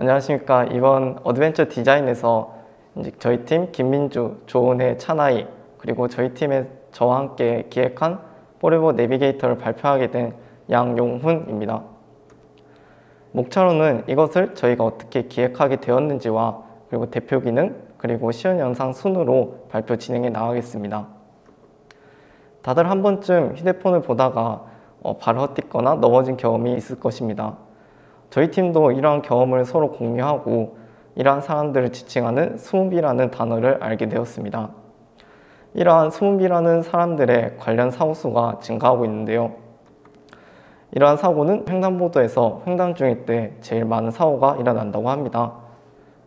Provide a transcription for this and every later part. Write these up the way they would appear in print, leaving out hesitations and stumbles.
안녕하십니까. 이번 어드벤처 디자인에서 이제 저희 팀 김민주, 조은혜, 차나이 그리고 저희 팀의 저와 함께 기획한 포레버 내비게이터를 발표하게 된 양용훈입니다. 목차로는 이것을 저희가 어떻게 기획하게 되었는지와 그리고 대표 기능 그리고 시연 영상 순으로 발표 진행해 나가겠습니다. 다들 한 번쯤 휴대폰을 보다가 발을 헛디거나 넘어진 경험이 있을 것입니다. 저희 팀도 이러한 경험을 서로 공유하고 이러한 사람들을 지칭하는 스무비라는 단어를 알게 되었습니다. 이러한 스무비라는 사람들의 관련 사고 수가 증가하고 있는데요. 이러한 사고는 횡단보도에서 횡단 중일 때 제일 많은 사고가 일어난다고 합니다.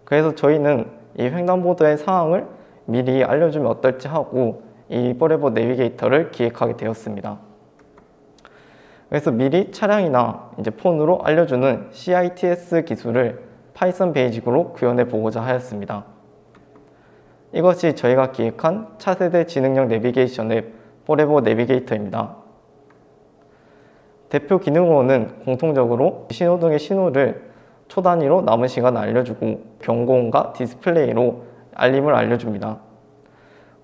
그래서 저희는 이 횡단보도의 상황을 미리 알려주면 어떨지 하고 이 포레버 내비게이터를 기획하게 되었습니다. 그래서 미리 차량이나 폰으로 알려주는 CITS 기술을 파이썬 베이직으로 구현해 보고자 하였습니다. 이것이 저희가 기획한 차세대 지능형 내비게이션 앱 포레버 내비게이터입니다. 대표 기능으로는 공통적으로 신호등의 신호를 초 단위로 남은 시간을 알려주고 경고음과 디스플레이로 알림을 알려줍니다.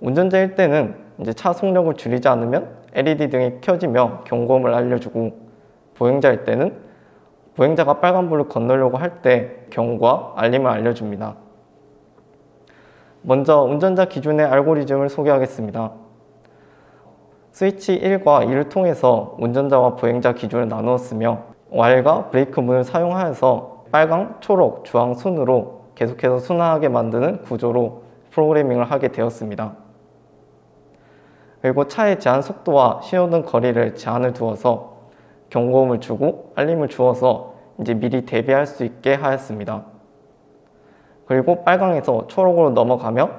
운전자일 때는 차 속력을 줄이지 않으면 LED 등이 켜지며 경고음을 알려주고, 보행자일 때는 보행자가 빨간불을 건너려고 할 때 경고와 알림을 알려줍니다. 먼저 운전자 기준의 알고리즘을 소개하겠습니다. 스위치 1과 2를 통해서 운전자와 보행자 기준을 나누었으며 Y과 브레이크 문을 사용하여서 빨강, 초록, 주황 순으로 계속해서 순환하게 만드는 구조로 프로그래밍을 하게 되었습니다. 그리고 차의 제한 속도와 신호등 거리를 제한을 두어서 경고음을 주고 알림을 주어서 미리 대비할 수 있게 하였습니다. 그리고 빨강에서 초록으로 넘어가며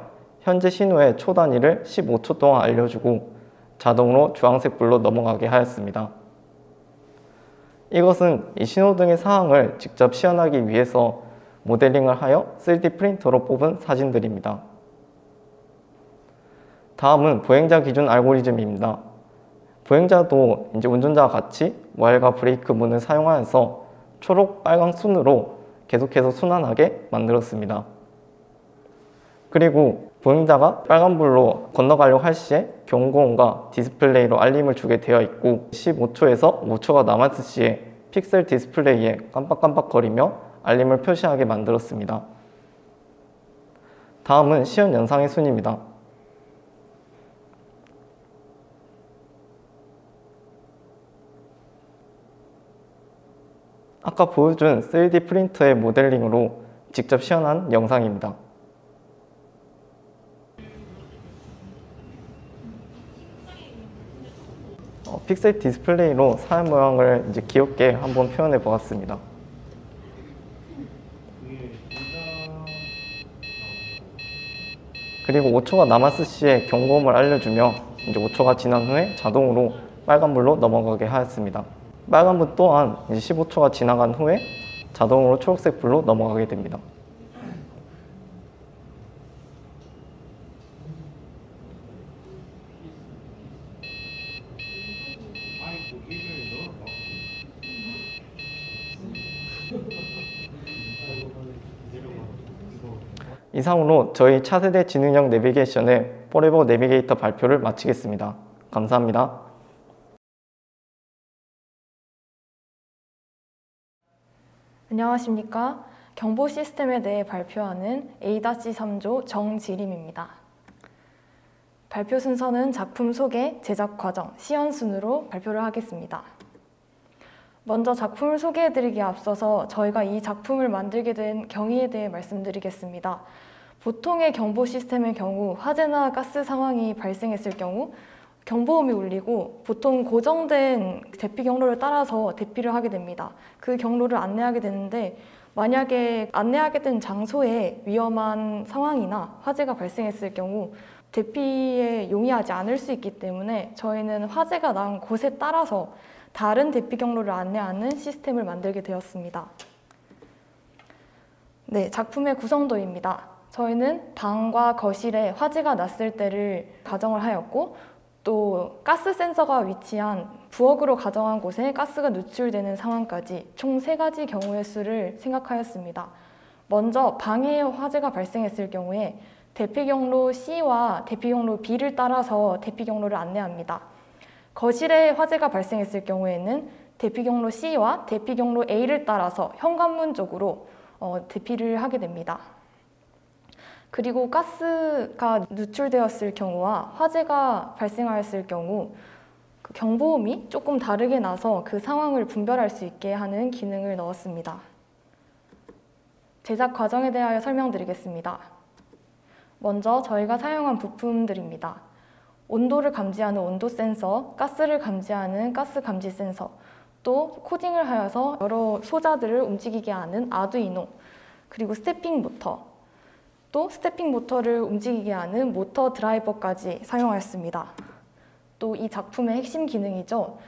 현재 신호의 초 단위를 15초 동안 알려주고 자동으로 주황색 불로 넘어가게 하였습니다. 이것은 이 신호등의 상황을 직접 시연하기 위해서 모델링을 하여 3D 프린터로 뽑은 사진들입니다. 다음은 보행자 기준 알고리즘입니다. 보행자도 운전자와 같이 Y과 브레이크 문을 사용하여서 초록, 빨강 순으로 계속해서 순환하게 만들었습니다. 그리고 보행자가 빨간불로 건너가려고 할 시에 경고음과 디스플레이로 알림을 주게 되어 있고 15초에서 5초가 남았을 시에 픽셀 디스플레이에 깜빡깜빡거리며 알림을 표시하게 만들었습니다. 다음은 시연 영상의 순입니다. 아까 보여준 3D 프린터의 모델링으로 직접 시연한 영상입니다. 픽셀 디스플레이로 사람 모양을 귀엽게 한번 표현해 보았습니다. 그리고 5초가 남았을 시에 경고음을 알려주며 5초가 지난 후에 자동으로 빨간불로 넘어가게 하였습니다. 빨간불 또한 15초가 지나간 후에 자동으로 초록색 불로 넘어가게 됩니다. 이상으로 저희 차세대 지능형 내비게이션의 포레버 내비게이터 발표를 마치겠습니다. 감사합니다. 안녕하십니까. 경보 시스템에 대해 발표하는 A-3조 정지림입니다. 발표 순서는 작품 소개, 제작 과정, 시연 순으로 발표를 하겠습니다. 먼저 작품을 소개해드리기에 앞서서 저희가 이 작품을 만들게 된 경위에 대해 말씀드리겠습니다. 보통의 경보 시스템의 경우 화재나 가스 상황이 발생했을 경우 경보음이 울리고 보통 고정된 대피 경로를 따라서 대피를 하게 됩니다. 그 경로를 안내하게 되는데 만약에 안내하게 된 장소에 위험한 상황이나 화재가 발생했을 경우 대피에 용이하지 않을 수 있기 때문에 저희는 화재가 난 곳에 따라서 다른 대피 경로를 안내하는 시스템을 만들게 되었습니다. 네, 작품의 구성도입니다. 저희는 방과 거실에 화재가 났을 때를 가정을 하였고 또 가스 센서가 위치한 부엌으로 가정한 곳에 가스가 누출되는 상황까지 총 3가지 경우의 수를 생각하였습니다. 먼저 방에 화재가 발생했을 경우에 대피 경로 C와 대피 경로 B를 따라서 대피 경로를 안내합니다. 거실에 화재가 발생했을 경우에는 대피 경로 C와 대피 경로 A를 따라서 현관문 쪽으로 대피를 하게 됩니다. 그리고 가스가 누출되었을 경우와 화재가 발생하였을 경우 그 경보음이 조금 다르게 나서 그 상황을 분별할 수 있게 하는 기능을 넣었습니다. 제작 과정에 대하여 설명드리겠습니다. 먼저 저희가 사용한 부품들입니다. 온도를 감지하는 온도 센서, 가스를 감지하는 가스 감지 센서, 또 코딩을 하여서 여러 소자들을 움직이게 하는 아두이노, 그리고 스태핑 모터, 또 스태핑 모터를 움직이게 하는 모터 드라이버까지 사용하였습니다. 또 이 작품의 핵심 기능이죠.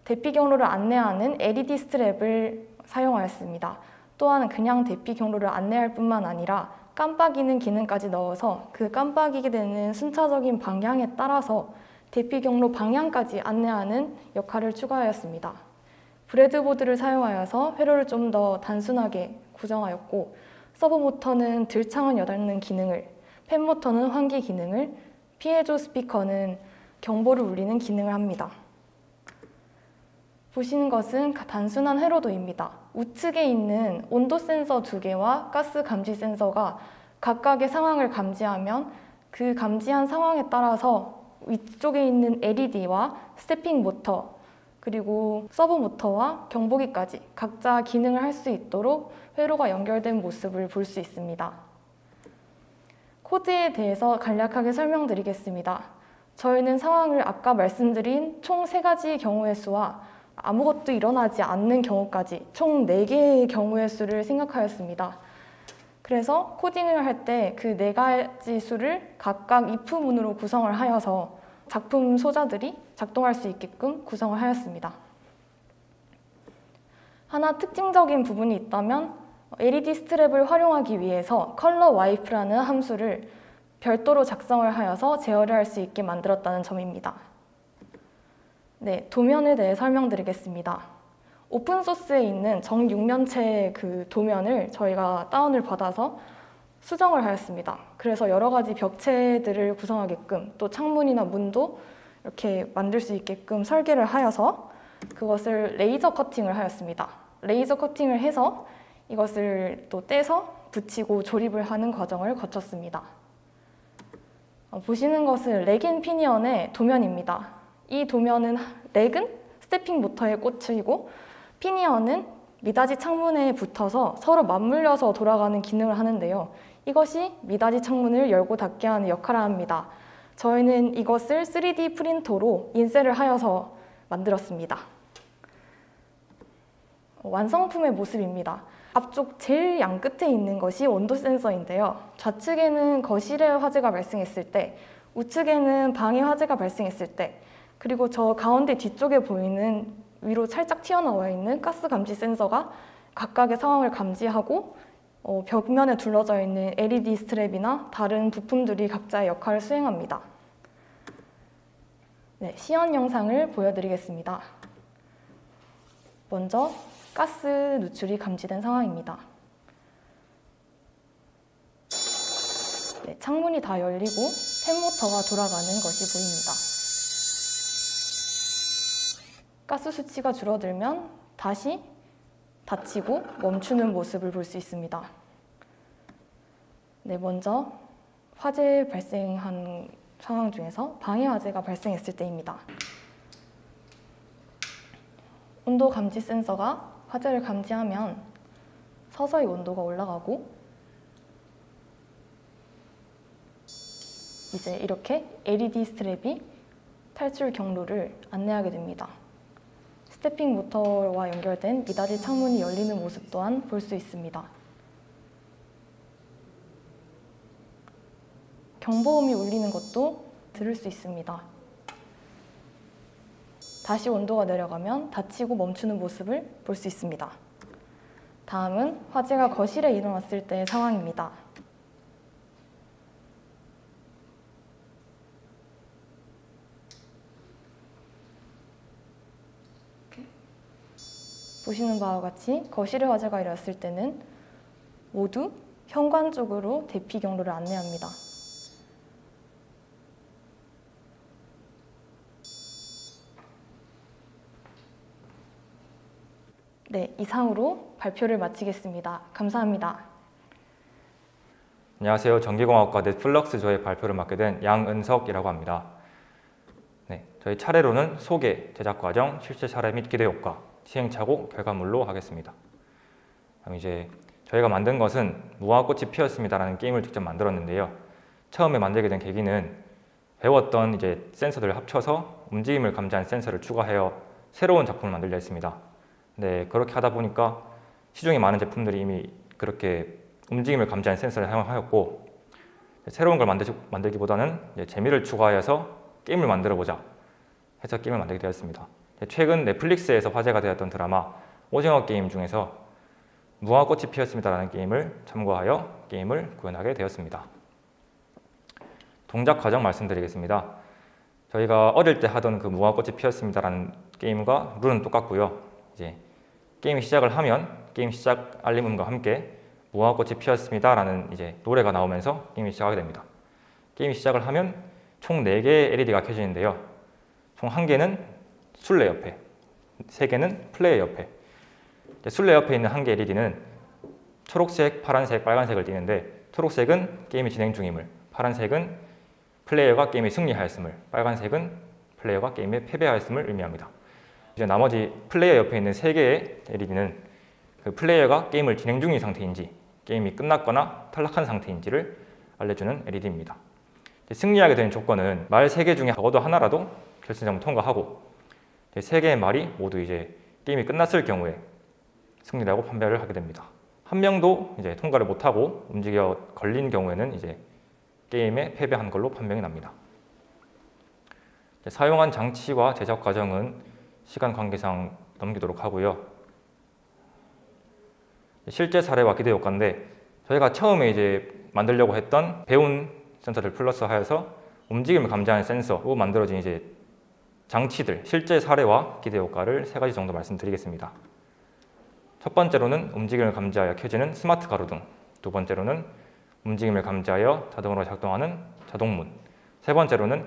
대피 경로를 안내하는 LED 스트랩을 사용하였습니다. 또한 그냥 대피 경로를 안내할 뿐만 아니라 깜빡이는 기능까지 넣어서 그 깜빡이게 되는 순차적인 방향에 따라서 대피 경로 방향까지 안내하는 역할을 추가하였습니다. 브레드보드를 사용하여서 회로를 좀 더 단순하게 구성하였고, 서버 모터는 들창을 여닫는 기능을, 팬 모터는 환기 기능을, 피에조 스피커는 경보를 울리는 기능을 합니다. 보시는 것은 단순한 회로도입니다. 우측에 있는 온도 센서 2개와 가스 감지 센서가 각각의 상황을 감지하면 그 감지한 상황에 따라서 위쪽에 있는 LED와 스태핑 모터, 그리고 서버 모터와 경보기까지 각자 기능을 할 수 있도록 회로가 연결된 모습을 볼 수 있습니다. 코드에 대해서 간략하게 설명드리겠습니다. 저희는 상황을 아까 말씀드린 총 3가지 경우의 수와 아무것도 일어나지 않는 경우까지 총 4개의 경우의 수를 생각하였습니다. 그래서 코딩을 할 때 그 4가지 수를 각각 if문으로 구성을 하여서 작품 소자들이 작동할 수 있게끔 구성을 하였습니다. 하나 특징적인 부분이 있다면 LED 스트랩을 활용하기 위해서 컬러 와이프라는 함수를 별도로 작성을 하여서 제어를 할 수 있게 만들었다는 점입니다. 네, 도면에 대해 설명드리겠습니다. 오픈소스에 있는 정육면체 그 도면을 저희가 다운을 받아서 수정을 하였습니다. 그래서 여러 가지 벽체들을 구성하게끔, 또 창문이나 문도 이렇게 만들 수 있게끔 설계를 하여서 그것을 레이저 커팅을 하였습니다. 레이저 커팅을 해서 이것을 또 떼서 붙이고 조립을 하는 과정을 거쳤습니다. 보시는 것은 렉인 피니언의 도면입니다. 이 도면은 렉은 스태핑 모터에 꽂히고 피니언은 미닫이 창문에 붙어서 서로 맞물려서 돌아가는 기능을 하는데요. 이것이 미닫이 창문을 열고 닫게 하는 역할을 합니다. 저희는 이것을 3D 프린터로 인쇄를 하여서 만들었습니다. 완성품의 모습입니다. 앞쪽 제일 양 끝에 있는 것이 온도 센서인데요. 좌측에는 거실에 화재가 발생했을 때, 우측에는 방에 화재가 발생했을 때, 그리고 저 가운데 뒤쪽에 보이는 위로 살짝 튀어나와 있는 가스 감지 센서가 각각의 상황을 감지하고 벽면에 둘러져 있는 LED 스트랩이나 다른 부품들이 각자의 역할을 수행합니다. 네, 시연 영상을 보여드리겠습니다. 먼저 가스 누출이 감지된 상황입니다. 네, 창문이 다 열리고 팬모터가 돌아가는 것이 보입니다. 가스 수치가 줄어들면 다시 닫히고 멈추는 모습을 볼 수 있습니다. 네, 먼저 화재 발생한 상황 중에서 방해 화재가 발생했을 때입니다. 온도 감지 센서가 화재를 감지하면 서서히 온도가 올라가고 이제 이렇게 LED 스트랩이 탈출 경로를 안내하게 됩니다. 스태핑 모터와 연결된 미닫이 창문이 열리는 모습 또한 볼 수 있습니다. 경보음이 울리는 것도 들을 수 있습니다. 다시 온도가 내려가면 닫히고 멈추는 모습을 볼 수 있습니다. 다음은 화재가 거실에 일어났을 때의 상황입니다. 보시는 바와 같이 거실에 화재가 일어났을 때는 모두 현관 쪽으로 대피 경로를 안내합니다. 네, 이상으로 발표를 마치겠습니다. 감사합니다. 안녕하세요. 전기공학과 넷플럭스 조의 발표를 맡게 된 양은석이라고 합니다. 네, 저희 차례로는 소개, 제작 과정, 실제 사례 및 기대 효과, 시행착오, 결과물로 하겠습니다. 그럼 이제 저희가 만든 것은 무화꽃이 피었습니다라는 게임을 직접 만들었는데요. 처음에 만들게 된 계기는 배웠던 이제 센서들을 합쳐서 움직임을 감지하는 센서를 추가하여 새로운 작품을 만들려 했습니다. 네, 그렇게 하다 보니까 시중에 많은 제품들이 이미 그렇게 움직임을 감지하는 센서를 사용하였고, 새로운 걸 만들기보다는 재미를 추가하여서 게임을 만들어보자 해서 게임을 만들게 되었습니다. 최근 넷플릭스에서 화제가 되었던 드라마 오징어 게임 중에서 무화꽃이 피었습니다라는 게임을 참고하여 게임을 구현하게 되었습니다. 동작 과정 말씀드리겠습니다. 저희가 어릴 때 하던 그 무화꽃이 피었습니다라는 게임과 룰은 똑같고요. 이제 게임이 시작을 하면 게임 시작 알림음과 함께 무화꽃이 피었습니다라는 이제 노래가 나오면서 게임이 시작하게 됩니다. 게임이 시작을 하면 총 4개의 LED가 켜지는데요. 총 1개는 술래 옆에, 3개는 플레이어 옆에. 술래 옆에 있는 1개 LED는 초록색, 파란색, 빨간색을 띠는데, 초록색은 게임이 진행 중임을, 파란색은 플레이어가 게임에 승리하였음을, 빨간색은 플레이어가 게임에 패배하였음을 의미합니다. 이제 나머지 플레이어 옆에 있는 3개의 LED는 그 플레이어가 게임을 진행 중인 상태인지, 게임이 끝났거나 탈락한 상태인지를 알려주는 LED입니다. 승리하게 되는 조건은 말 3개 중에 적어도 하나라도 결승점을 통과하고, 3개의 말이 모두 이제 게임이 끝났을 경우에 승리라고 판별을 하게 됩니다. 한 명도 이제 통과를 못하고 움직여 걸린 경우에는 이제 게임에 패배한 걸로 판명이 납니다. 사용한 장치와 제작 과정은 시간 관계상 넘기도록 하고요. 실제 사례와 기대 효과인데, 저희가 처음에 이제 만들려고 했던 배운 센서를 플러스 하여서 움직임을 감지하는 센서로 만들어진 이제 장치들, 실제 사례와 기대 효과를 3가지 정도 말씀드리겠습니다. 첫 번째로는 움직임을 감지하여 켜지는 스마트 가로등, 두 번째로는 움직임을 감지하여 자동으로 작동하는 자동문, 세 번째로는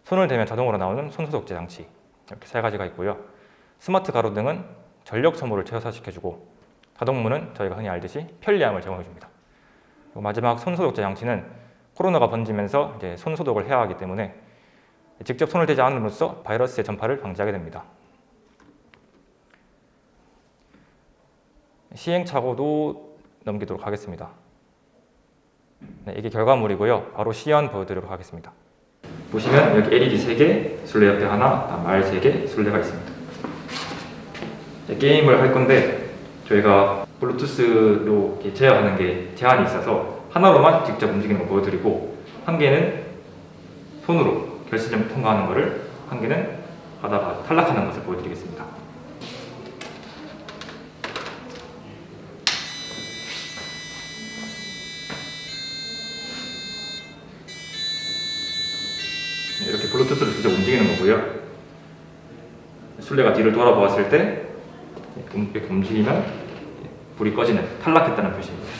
손을 대면 자동으로 나오는 손소독제 장치, 이렇게 3가지가 있고요. 스마트 가로등은 전력 소모를 최소화시켜주고, 자동문은 저희가 흔히 알듯이 편리함을 제공해줍니다. 그리고 마지막 손소독제 장치는 코로나가 번지면서 이제 손소독을 해야 하기 때문에 직접 손을 대지 않음으로써 바이러스의 전파를 방지하게 됩니다. 시행착오도 넘기도록 하겠습니다. 네, 이게 결과물이고요. 바로 시연 보여드리도록 하겠습니다. 보시면 여기 LED 3개, 술래 옆에 하나, 말 3개, 술래가 있습니다. 게임을 할 건데 저희가 블루투스로 제어하는 게 제한이 있어서 하나로만 직접 움직이는 거 보여드리고, 1개는 손으로 결승점 통과하는 거를, 1개는 하다가 탈락하는 것을 보여드리겠습니다. 이렇게 블루투스로 직접 움직이는 거고요. 술래가 뒤를 돌아보았을 때 이렇게 움직이면 불이 꺼지는, 탈락했다는 표시입니다.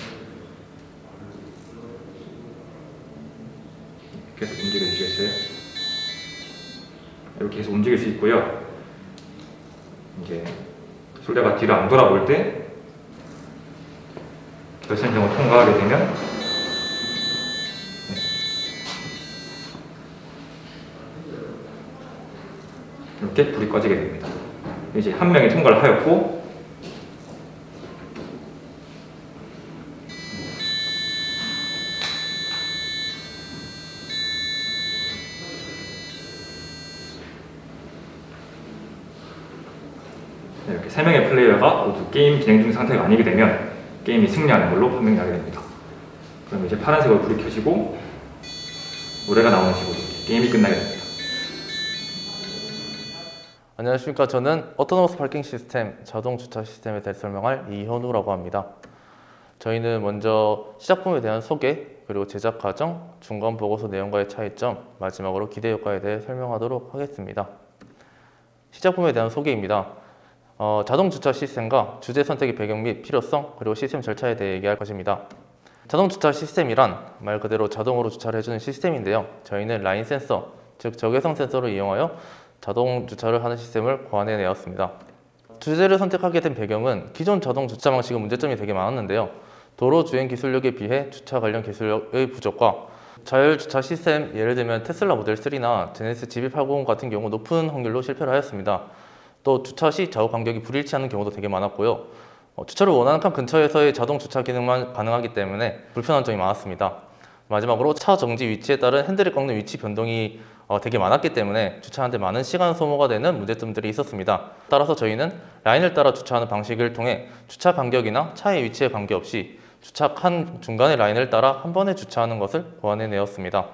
계속 움직여주시겠어요? 이렇게 해서 움직일 수 있고요. 이제 술래가 뒤를 안 돌아볼 때 결승점을 통과하게 되면 이렇게 불이 꺼지게 됩니다. 이제 한 명이 통과를 하였고, 이렇게 3명의 플레이어가 모두 게임 진행 중 상태가 아니게 되면 게임이 승리하는 걸로 판명이 나게 됩니다. 그럼 이제 파란색으로 불이 켜지고 노래가 나오는 식으로 게임이 끝나게 됩니다. 안녕하십니까. 저는 오토노머스 파킹 시스템, 자동 주차 시스템에 대해 설명할 이현우라고 합니다. 저희는 먼저 시작품에 대한 소개, 그리고 제작 과정, 중간 보고서 내용과의 차이점, 마지막으로 기대 효과에 대해 설명하도록 하겠습니다. 시작품에 대한 소개입니다. 자동 주차 시스템과 주제 선택의 배경 및 필요성, 그리고 시스템 절차에 대해 얘기할 것입니다. 자동 주차 시스템이란 말 그대로 자동으로 주차를 해주는 시스템인데요. 저희는 라인 센서, 즉 적외선 센서를 이용하여 자동 주차를 하는 시스템을 고안해 내었습니다. 주제를 선택하게 된 배경은 기존 자동 주차 방식은 문제점이 되게 많았는데요. 도로 주행 기술력에 비해 주차 관련 기술력의 부족과 자율 주차 시스템, 예를 들면 테슬라 모델 3나 제네시스 GV890 같은 경우 높은 확률로 실패를 하였습니다. 또 주차 시 좌우 간격이 불일치하는 경우도 되게 많았고요. 주차를 원하는 칸 근처에서의 자동 주차 기능만 가능하기 때문에 불편한 점이 많았습니다. 마지막으로 차 정지 위치에 따른 핸들을 꺾는 위치 변동이 되게 많았기 때문에 주차하는데 많은 시간 소모가 되는 문제점들이 있었습니다. 따라서 저희는 라인을 따라 주차하는 방식을 통해 주차 간격이나 차의 위치에 관계없이 주차 칸 중간의 라인을 따라 한 번에 주차하는 것을 고안해 내었습니다.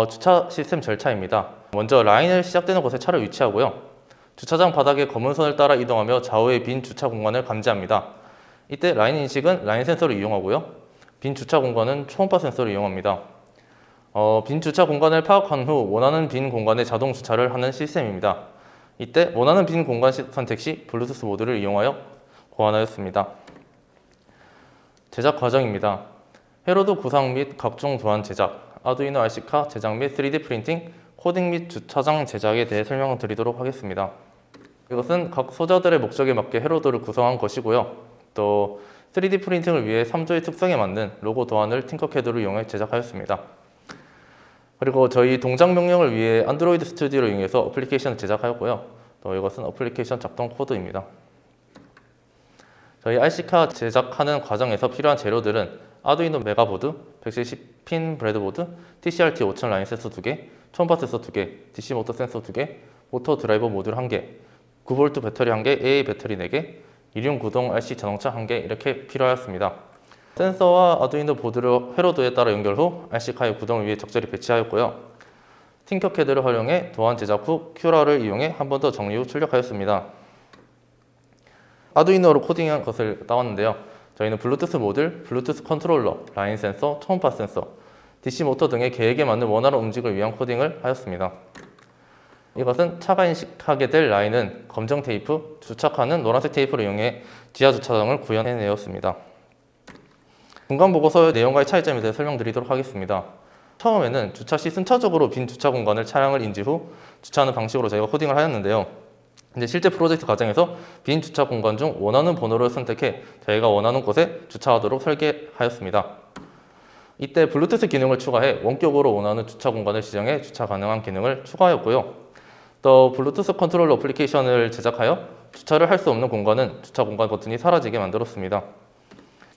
주차 시스템 절차입니다. 먼저 라인을 시작되는 곳에 차를 위치하고요. 주차장 바닥에 검은 선을 따라 이동하며 좌우의 빈 주차 공간을 감지합니다. 이때 라인 인식은 라인 센서를 이용하고요. 빈 주차 공간은 초음파 센서를 이용합니다. 빈 주차 공간을 파악한 후 원하는 빈 공간에 자동 주차를 하는 시스템입니다. 이때 원하는 빈 공간 선택 시 블루투스 모드를 이용하여 고안하였습니다. 제작 과정입니다. 회로도 구상 및 각종 도안 제작, 아두이노 RC카 제작 및 3D 프린팅, 코딩 및 주차장 제작에 대해 설명을 드리도록 하겠습니다. 이것은 각 소자들의 목적에 맞게 회로도를 구성한 것이고요. 또 3D 프린팅을 위해 3조의 특성에 맞는 로고 도안을 팅커캐드를 이용해 제작하였습니다. 그리고 저희 동작 명령을 위해 안드로이드 스튜디오를 이용해서 어플리케이션을 제작하였고요. 또 이것은 어플리케이션 작동 코드입니다. 저희 RC카 제작하는 과정에서 필요한 재료들은 아두이노 메가보드, 170핀 브레드보드, TCRT 5000 라인 센서 2개, 초음파 센서 2개, DC 모터 센서 2개, 모터 드라이버 모듈 1개, 9V 배터리 1개, AA 배터리 4개, 이륜 구동 RC 자동차 1개 이렇게 필요하였습니다. 센서와 아두이노 보드를 회로도에 따라 연결 후 RC카의 구동을 위해 적절히 배치하였고요. 팅커캐드를 활용해 도안 제작 후 큐라를 이용해 한 번 더 정리 후 출력하였습니다. 아두이노로 코딩한 것을 따왔는데요. 저희는 블루투스 모듈, 블루투스 컨트롤러, 라인 센서, 초음파 센서, DC 모터 등의 계획에 맞는 원활한 움직임을 위한 코딩을 하였습니다. 이것은 차가 인식하게 될 라인은 검정 테이프, 주차칸은 노란색 테이프를 이용해 지하 주차장을 구현해내었습니다. 공간 보고서의 내용과의 차이점에 대해 설명드리도록 하겠습니다. 처음에는 주차 시 순차적으로 빈 주차 공간을 차량을 인지 후 주차하는 방식으로 저희가 코딩을 하였는데요. 이제 실제 프로젝트 과정에서 빈 주차 공간 중 원하는 번호를 선택해 저희가 원하는 곳에 주차하도록 설계하였습니다. 이때 블루투스 기능을 추가해 원격으로 원하는 주차 공간을 지정해 주차 가능한 기능을 추가하였고요. 또 블루투스 컨트롤러 어플리케이션을 제작하여 주차를 할 수 없는 공간은 주차 공간 버튼이 사라지게 만들었습니다.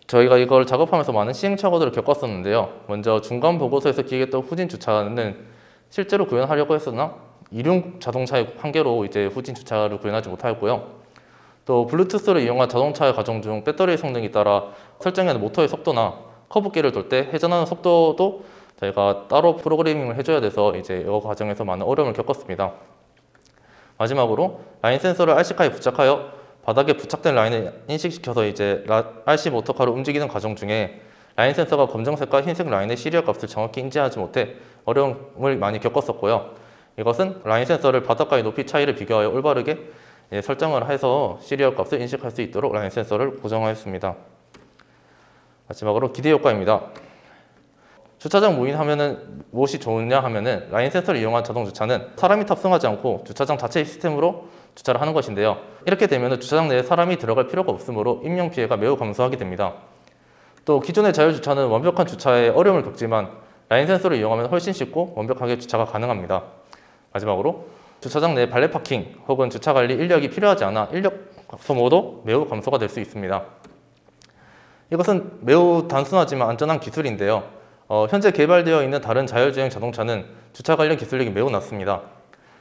저희가 이걸 작업하면서 많은 시행착오들을 겪었었는데요. 먼저 중간 보고서에서 기획했던 후진 주차는 실제로 구현하려고 했으나 이륜 자동차의 한계로 이제 후진 주차를 구현하지 못하였고요. 또 블루투스를 이용한 자동차의 과정 중 배터리의 성능에 따라 설정하는 모터의 속도나 커브길을 돌 때 회전하는 속도도 저희가 따로 프로그래밍을 해줘야 돼서 이제 이 과정에서 많은 어려움을 겪었습니다. 마지막으로 라인 센서를 RC카에 부착하여 바닥에 부착된 라인을 인식시켜서 이제 RC 모터카로 움직이는 과정 중에 라인 센서가 검정색과 흰색 라인의 시리얼 값을 정확히 인지하지 못해 어려움을 많이 겪었었고요. 이것은 라인 센서를 바닥과의 높이 차이를 비교하여 올바르게 설정을 해서 시리얼 값을 인식할 수 있도록 라인 센서를 고정하였습니다. 마지막으로 기대 효과입니다. 주차장 무인하면은 무엇이 좋으냐 하면은 라인 센서를 이용한 자동 주차는 사람이 탑승하지 않고 주차장 자체 시스템으로 주차를 하는 것인데요. 이렇게 되면 주차장 내에 사람이 들어갈 필요가 없으므로 인명 피해가 매우 감소하게 됩니다. 또 기존의 자율 주차는 완벽한 주차에 어려움을 겪지만 라인 센서를 이용하면 훨씬 쉽고 완벽하게 주차가 가능합니다. 마지막으로 주차장 내 발레 파킹 혹은 주차 관리 인력이 필요하지 않아 인력 소모도 매우 감소가 될 수 있습니다. 이것은 매우 단순하지만 안전한 기술인데요. 현재 개발되어 있는 다른 자율주행 자동차는 주차 관련 기술력이 매우 낮습니다.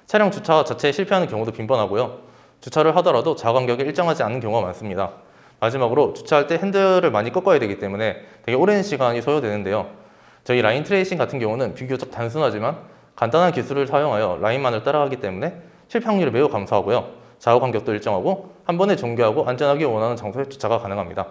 차량 주차 자체에 실패하는 경우도 빈번하고요. 주차를 하더라도 좌간격이 일정하지 않은 경우가 많습니다. 마지막으로 주차할 때 핸들을 많이 꺾어야 되기 때문에 되게 오랜 시간이 소요되는데요. 저희 라인 트레이싱 같은 경우는 비교적 단순하지만 간단한 기술을 사용하여 라인만을 따라가기 때문에 실패 확률이 매우 감소하고요. 좌우 간격도 일정하고 한 번에 정교하고 안전하게 원하는 장소에 주차가 가능합니다.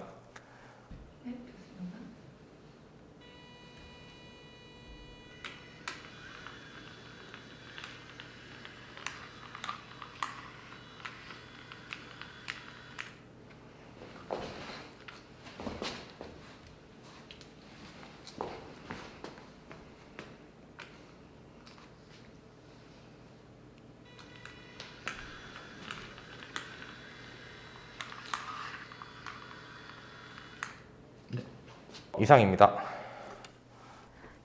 이상입니다.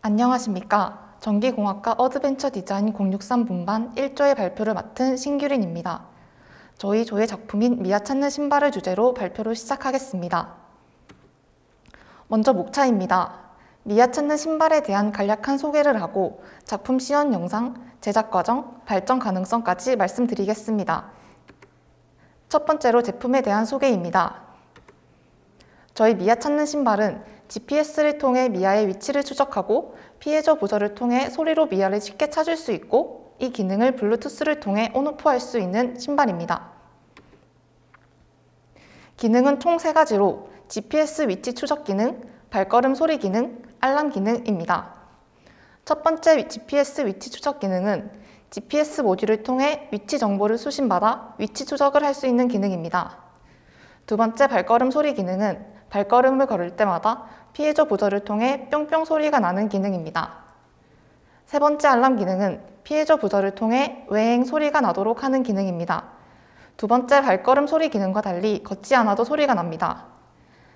안녕하십니까. 전기공학과 어드벤처 디자인 063 분반 1조의 발표를 맡은 신규린입니다. 저희 조의 작품인 미아 찾는 신발을 주제로 발표를 시작하겠습니다. 먼저 목차입니다. 미아 찾는 신발에 대한 간략한 소개를 하고 작품 시연 영상, 제작 과정, 발전 가능성까지 말씀드리겠습니다. 첫 번째로 제품에 대한 소개입니다. 저희 미아 찾는 신발은 GPS를 통해 미아의 위치를 추적하고 피해저 보저를 통해 소리로 미아를 쉽게 찾을 수 있고 이 기능을 블루투스를 통해 온오프할 수 있는 신발입니다. 기능은 총 3가지로 GPS 위치 추적 기능, 발걸음 소리 기능, 알람 기능입니다. 첫 번째 GPS 위치 추적 기능은 GPS 모듈을 통해 위치 정보를 수신받아 위치 추적을 할 수 있는 기능입니다. 두 번째 발걸음 소리 기능은 발걸음을 걸을 때마다 피해저 보저를 통해 뿅뿅 소리가 나는 기능입니다. 세 번째 알람 기능은 피해저 보저를 통해 외행 소리가 나도록 하는 기능입니다. 두 번째 발걸음 소리 기능과 달리 걷지 않아도 소리가 납니다.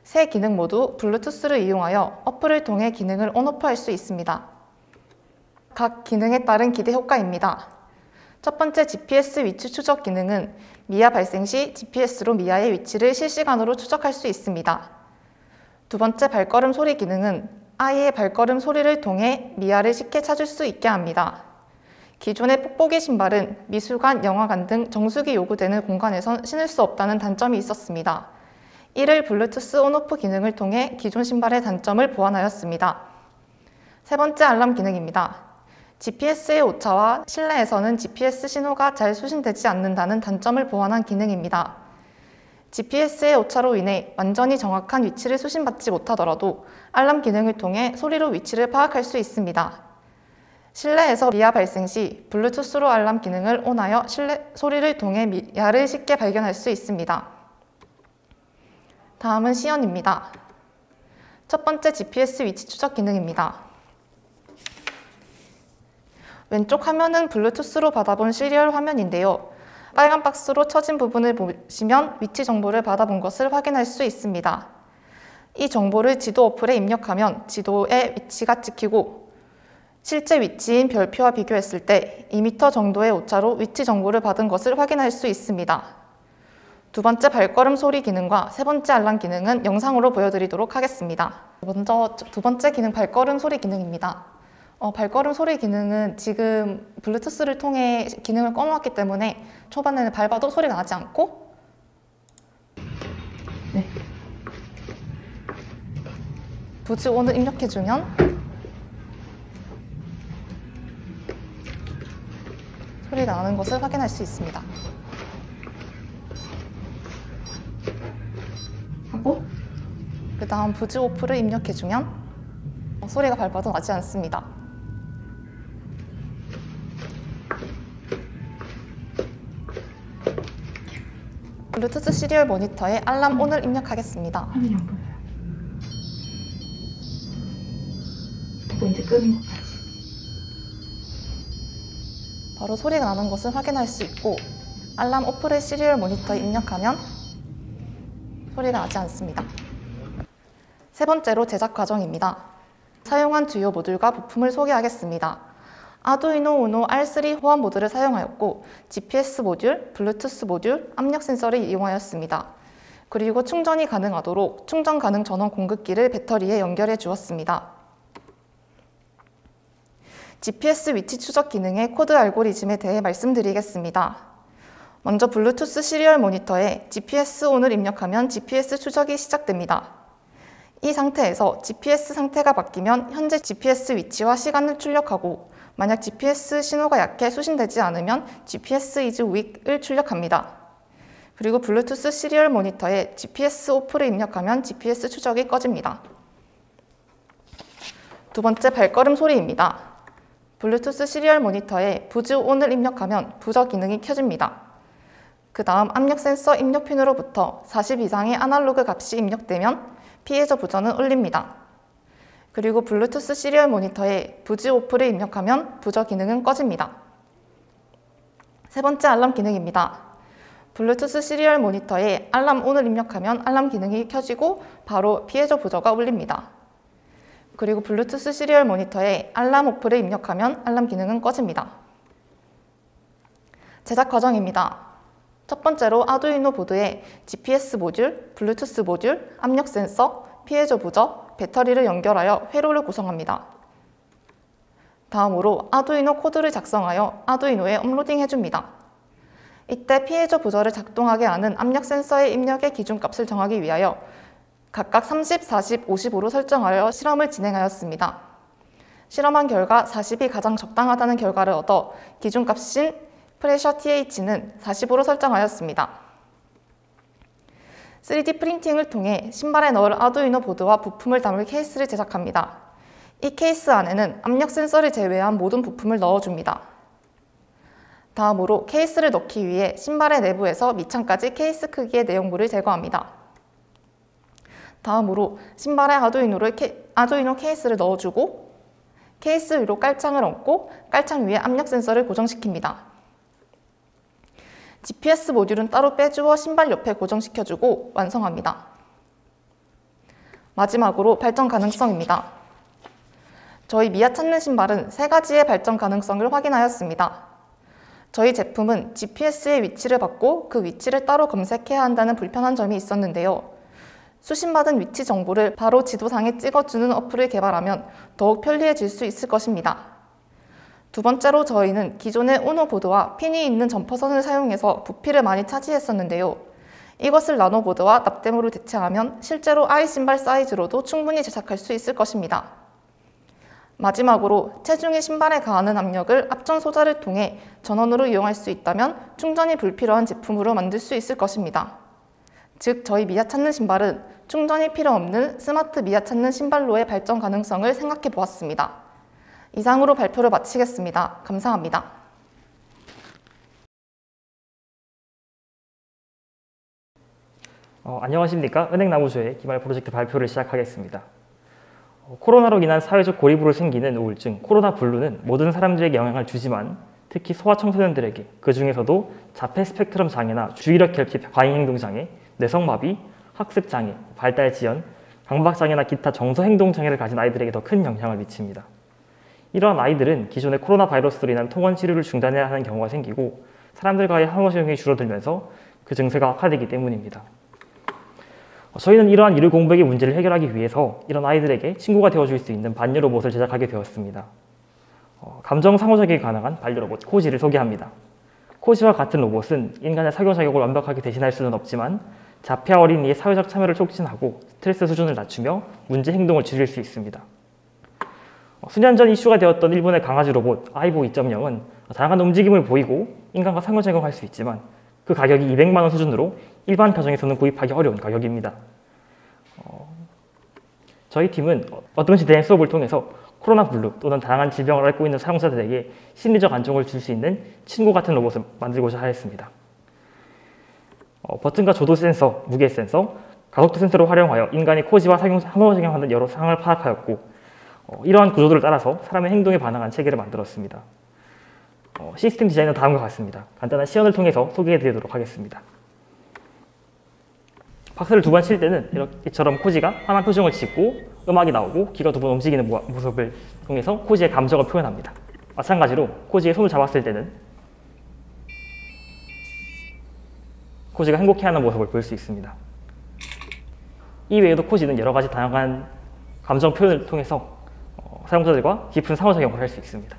세 기능 모두 블루투스를 이용하여 어플을 통해 기능을 온오프 할 수 있습니다. 각 기능에 따른 기대 효과입니다. 첫 번째 GPS 위치 추적 기능은 미아 발생 시 GPS로 미아의 위치를 실시간으로 추적할 수 있습니다. 두 번째 발걸음 소리 기능은 아이의 발걸음 소리를 통해 미아를 쉽게 찾을 수 있게 합니다. 기존의 뽁뽁이 신발은 미술관, 영화관 등 정수기 요구되는 공간에선 신을 수 없다는 단점이 있었습니다. 이를 블루투스 온오프 기능을 통해 기존 신발의 단점을 보완하였습니다. 세 번째 알람 기능입니다. GPS의 오차와 실내에서는 GPS 신호가 잘 수신되지 않는다는 단점을 보완한 기능입니다. GPS의 오차로 인해 완전히 정확한 위치를 수신받지 못하더라도 알람 기능을 통해 소리로 위치를 파악할 수 있습니다. 실내에서 미아 발생 시 블루투스로 알람 기능을 온하여 실내 소리를 통해 미아를 쉽게 발견할 수 있습니다. 다음은 시연입니다. 첫 번째 GPS 위치 추적 기능입니다. 왼쪽 화면은 블루투스로 받아본 시리얼 화면인데요. 빨간 박스로 쳐진 부분을 보시면 위치 정보를 받아본 것을 확인할 수 있습니다. 이 정보를 지도 어플에 입력하면 지도의 위치가 찍히고 실제 위치인 별표와 비교했을 때 2m 정도의 오차로 위치 정보를 받은 것을 확인할 수 있습니다. 두 번째 발걸음 소리 기능과 세 번째 알람 기능은 영상으로 보여드리도록 하겠습니다. 먼저 두 번째 기능 발걸음 소리 기능입니다. 발걸음 소리 기능은 지금 블루투스를 통해 기능을 꺼놓았기 때문에 초반에는 밟아도 소리가 나지 않고 부즈 온을 입력해주면 소리가 나는 것을 확인할 수 있습니다. 하고 그 다음 부즈 오프를 입력해주면 소리가 밟아도 나지 않습니다. 블루투스 시리얼 모니터에 알람 온을 입력하겠습니다. 화면이 안 보여요. 그리고 이제 끄는 것까지. 바로 소리가 나는 것을 확인할 수 있고 알람 오프를 시리얼 모니터에 입력하면 소리가 나지 않습니다. 세 번째로 제작 과정입니다. 사용한 주요 모듈과 부품을 소개하겠습니다. 아두이노 우노 R3 호환 모듈을 사용하였고 GPS 모듈, 블루투스 모듈, 압력 센서를 이용하였습니다. 그리고 충전이 가능하도록 충전 가능 전원 공급기를 배터리에 연결해 주었습니다. GPS 위치 추적 기능의 코드 알고리즘에 대해 말씀드리겠습니다. 먼저 블루투스 시리얼 모니터에 GPS 온을 입력하면 GPS 추적이 시작됩니다. 이 상태에서 GPS 상태가 바뀌면 현재 GPS 위치와 시간을 출력하고 만약 GPS 신호가 약해 수신되지 않으면 GPS is weak을 출력합니다. 그리고 블루투스 시리얼 모니터에 GPS 오프를 입력하면 GPS 추적이 꺼집니다. 두 번째 발걸음 소리입니다. 블루투스 시리얼 모니터에 부즈 온을 입력하면 부저 기능이 켜집니다. 그 다음 압력 센서 입력 핀으로부터 40 이상의 아날로그 값이 입력되면 피해저 부저는 울립니다. 그리고 블루투스 시리얼 모니터에 부즈 오프를 입력하면 부저 기능은 꺼집니다. 세 번째 알람 기능입니다. 블루투스 시리얼 모니터에 알람 온을 입력하면 알람 기능이 켜지고 바로 피해저 부저가 울립니다. 그리고 블루투스 시리얼 모니터에 알람 어플을 입력하면 알람 기능은 꺼집니다. 제작 과정입니다. 첫 번째로 아두이노 보드에 GPS 모듈, 블루투스 모듈, 압력 센서, 피해조 부저, 배터리를 연결하여 회로를 구성합니다. 다음으로 아두이노 코드를 작성하여 아두이노에 업로딩 해줍니다. 이때 피해조 부저를 작동하게 하는 압력 센서의 입력의 기준값을 정하기 위하여 각각 30, 40, 55로 설정하여 실험을 진행하였습니다. 실험한 결과 40이 가장 적당하다는 결과를 얻어 기준값인 프레셔 TH는 40으로 설정하였습니다. 3D 프린팅을 통해 신발에 넣을 아두이노 보드와 부품을 담을 케이스를 제작합니다. 이 케이스 안에는 압력 센서를 제외한 모든 부품을 넣어줍니다. 다음으로 케이스를 넣기 위해 신발의 내부에서 밑창까지 케이스 크기의 내용물을 제거합니다. 다음으로 신발에 아두이노 케이스를 넣어주고 케이스 위로 깔창을 얹고 깔창 위에 압력 센서를 고정시킵니다. GPS 모듈은 따로 빼주어 신발 옆에 고정시켜주고 완성합니다. 마지막으로 발전 가능성입니다. 저희 미아 찾는 신발은 3가지의 발전 가능성을 확인하였습니다. 저희 제품은 GPS의 위치를 받고 그 위치를 따로 검색해야 한다는 불편한 점이 있었는데요. 수신받은 위치 정보를 바로 지도상에 찍어주는 어플을 개발하면 더욱 편리해질 수 있을 것입니다. 두 번째로 저희는 기존의 우노 보드와 핀이 있는 점퍼선을 사용해서 부피를 많이 차지했었는데요. 이것을 나노보드와 납땜으로 대체하면 실제로 아이 신발 사이즈로도 충분히 제작할 수 있을 것입니다. 마지막으로 체중이 신발에 가하는 압력을 앞전 소자를 통해 전원으로 이용할 수 있다면 충전이 불필요한 제품으로 만들 수 있을 것입니다. 즉 저희 미아 찾는 신발은 충전이 필요 없는 스마트 미아 찾는 신발로의 발전 가능성을 생각해 보았습니다. 이상으로 발표를 마치겠습니다. 감사합니다. 안녕하십니까. 은행나무조의 기말 프로젝트 발표를 시작하겠습니다. 코로나로 인한 사회적 고립으로 생기는 우울증, 코로나 블루는 모든 사람들에게 영향을 주지만 특히 소아청소년들에게 그 중에서도 자폐 스펙트럼 장애나 주의력 결핍 과잉행동장애, 뇌성마비, 학습장애, 발달지연, 강박장애나 기타 정서행동장애를 가진 아이들에게 더 큰 영향을 미칩니다. 이러한 아이들은 기존의 코로나 바이러스로 인한 통원 치료를 중단해야 하는 경우가 생기고 사람들과의 상호작용이 줄어들면서 그 증세가 악화되기 때문입니다. 저희는 이러한 이를 공백의 문제를 해결하기 위해서 이런 아이들에게 친구가 되어줄 수 있는 반려 로봇을 제작하게 되었습니다. 감정 상호작용이 가능한 반려 로봇 코지를 소개합니다. 코지와 같은 로봇은 인간의 사교작용을 완벽하게 대신할 수는 없지만 자폐 어린이의 사회적 참여를 촉진하고 스트레스 수준을 낮추며 문제 행동을 줄일 수 있습니다. 수년 전 이슈가 되었던 일본의 강아지 로봇 아이보 2.0은 다양한 움직임을 보이고 인간과 상호작용할 수 있지만 그 가격이 200만 원 수준으로 일반 가정에서는 구입하기 어려운 가격입니다. 저희 팀은 어드밴스 대행 수업을 통해서 코로나 블루 또는 다양한 질병을 앓고 있는 사용자들에게 심리적 안정을 줄 수 있는 친구 같은 로봇을 만들고자 하였습니다. 버튼과 조도 센서, 무게 센서, 가속도 센서를 활용하여 인간의 코지와 상호작용하는 여러 상황을 파악하였고 이러한 구조들을 따라서 사람의 행동에 반응한 체계를 만들었습니다. 시스템 디자인은 다음과 같습니다. 간단한 시연을 통해서 소개해드리도록 하겠습니다. 박스를 2번 칠 때는 이렇게처럼 코지가 환한 표정을 짓고 음악이 나오고 귀가 2번 움직이는 모습을 통해서 코지의 감정을 표현합니다. 마찬가지로 코지의 손을 잡았을 때는 코지가 행복해하는 모습을 볼 수 있습니다. 이 외에도 코지는 여러 가지 다양한 감정 표현을 통해서 사용자들과 깊은 상호작용을 할 수 있습니다.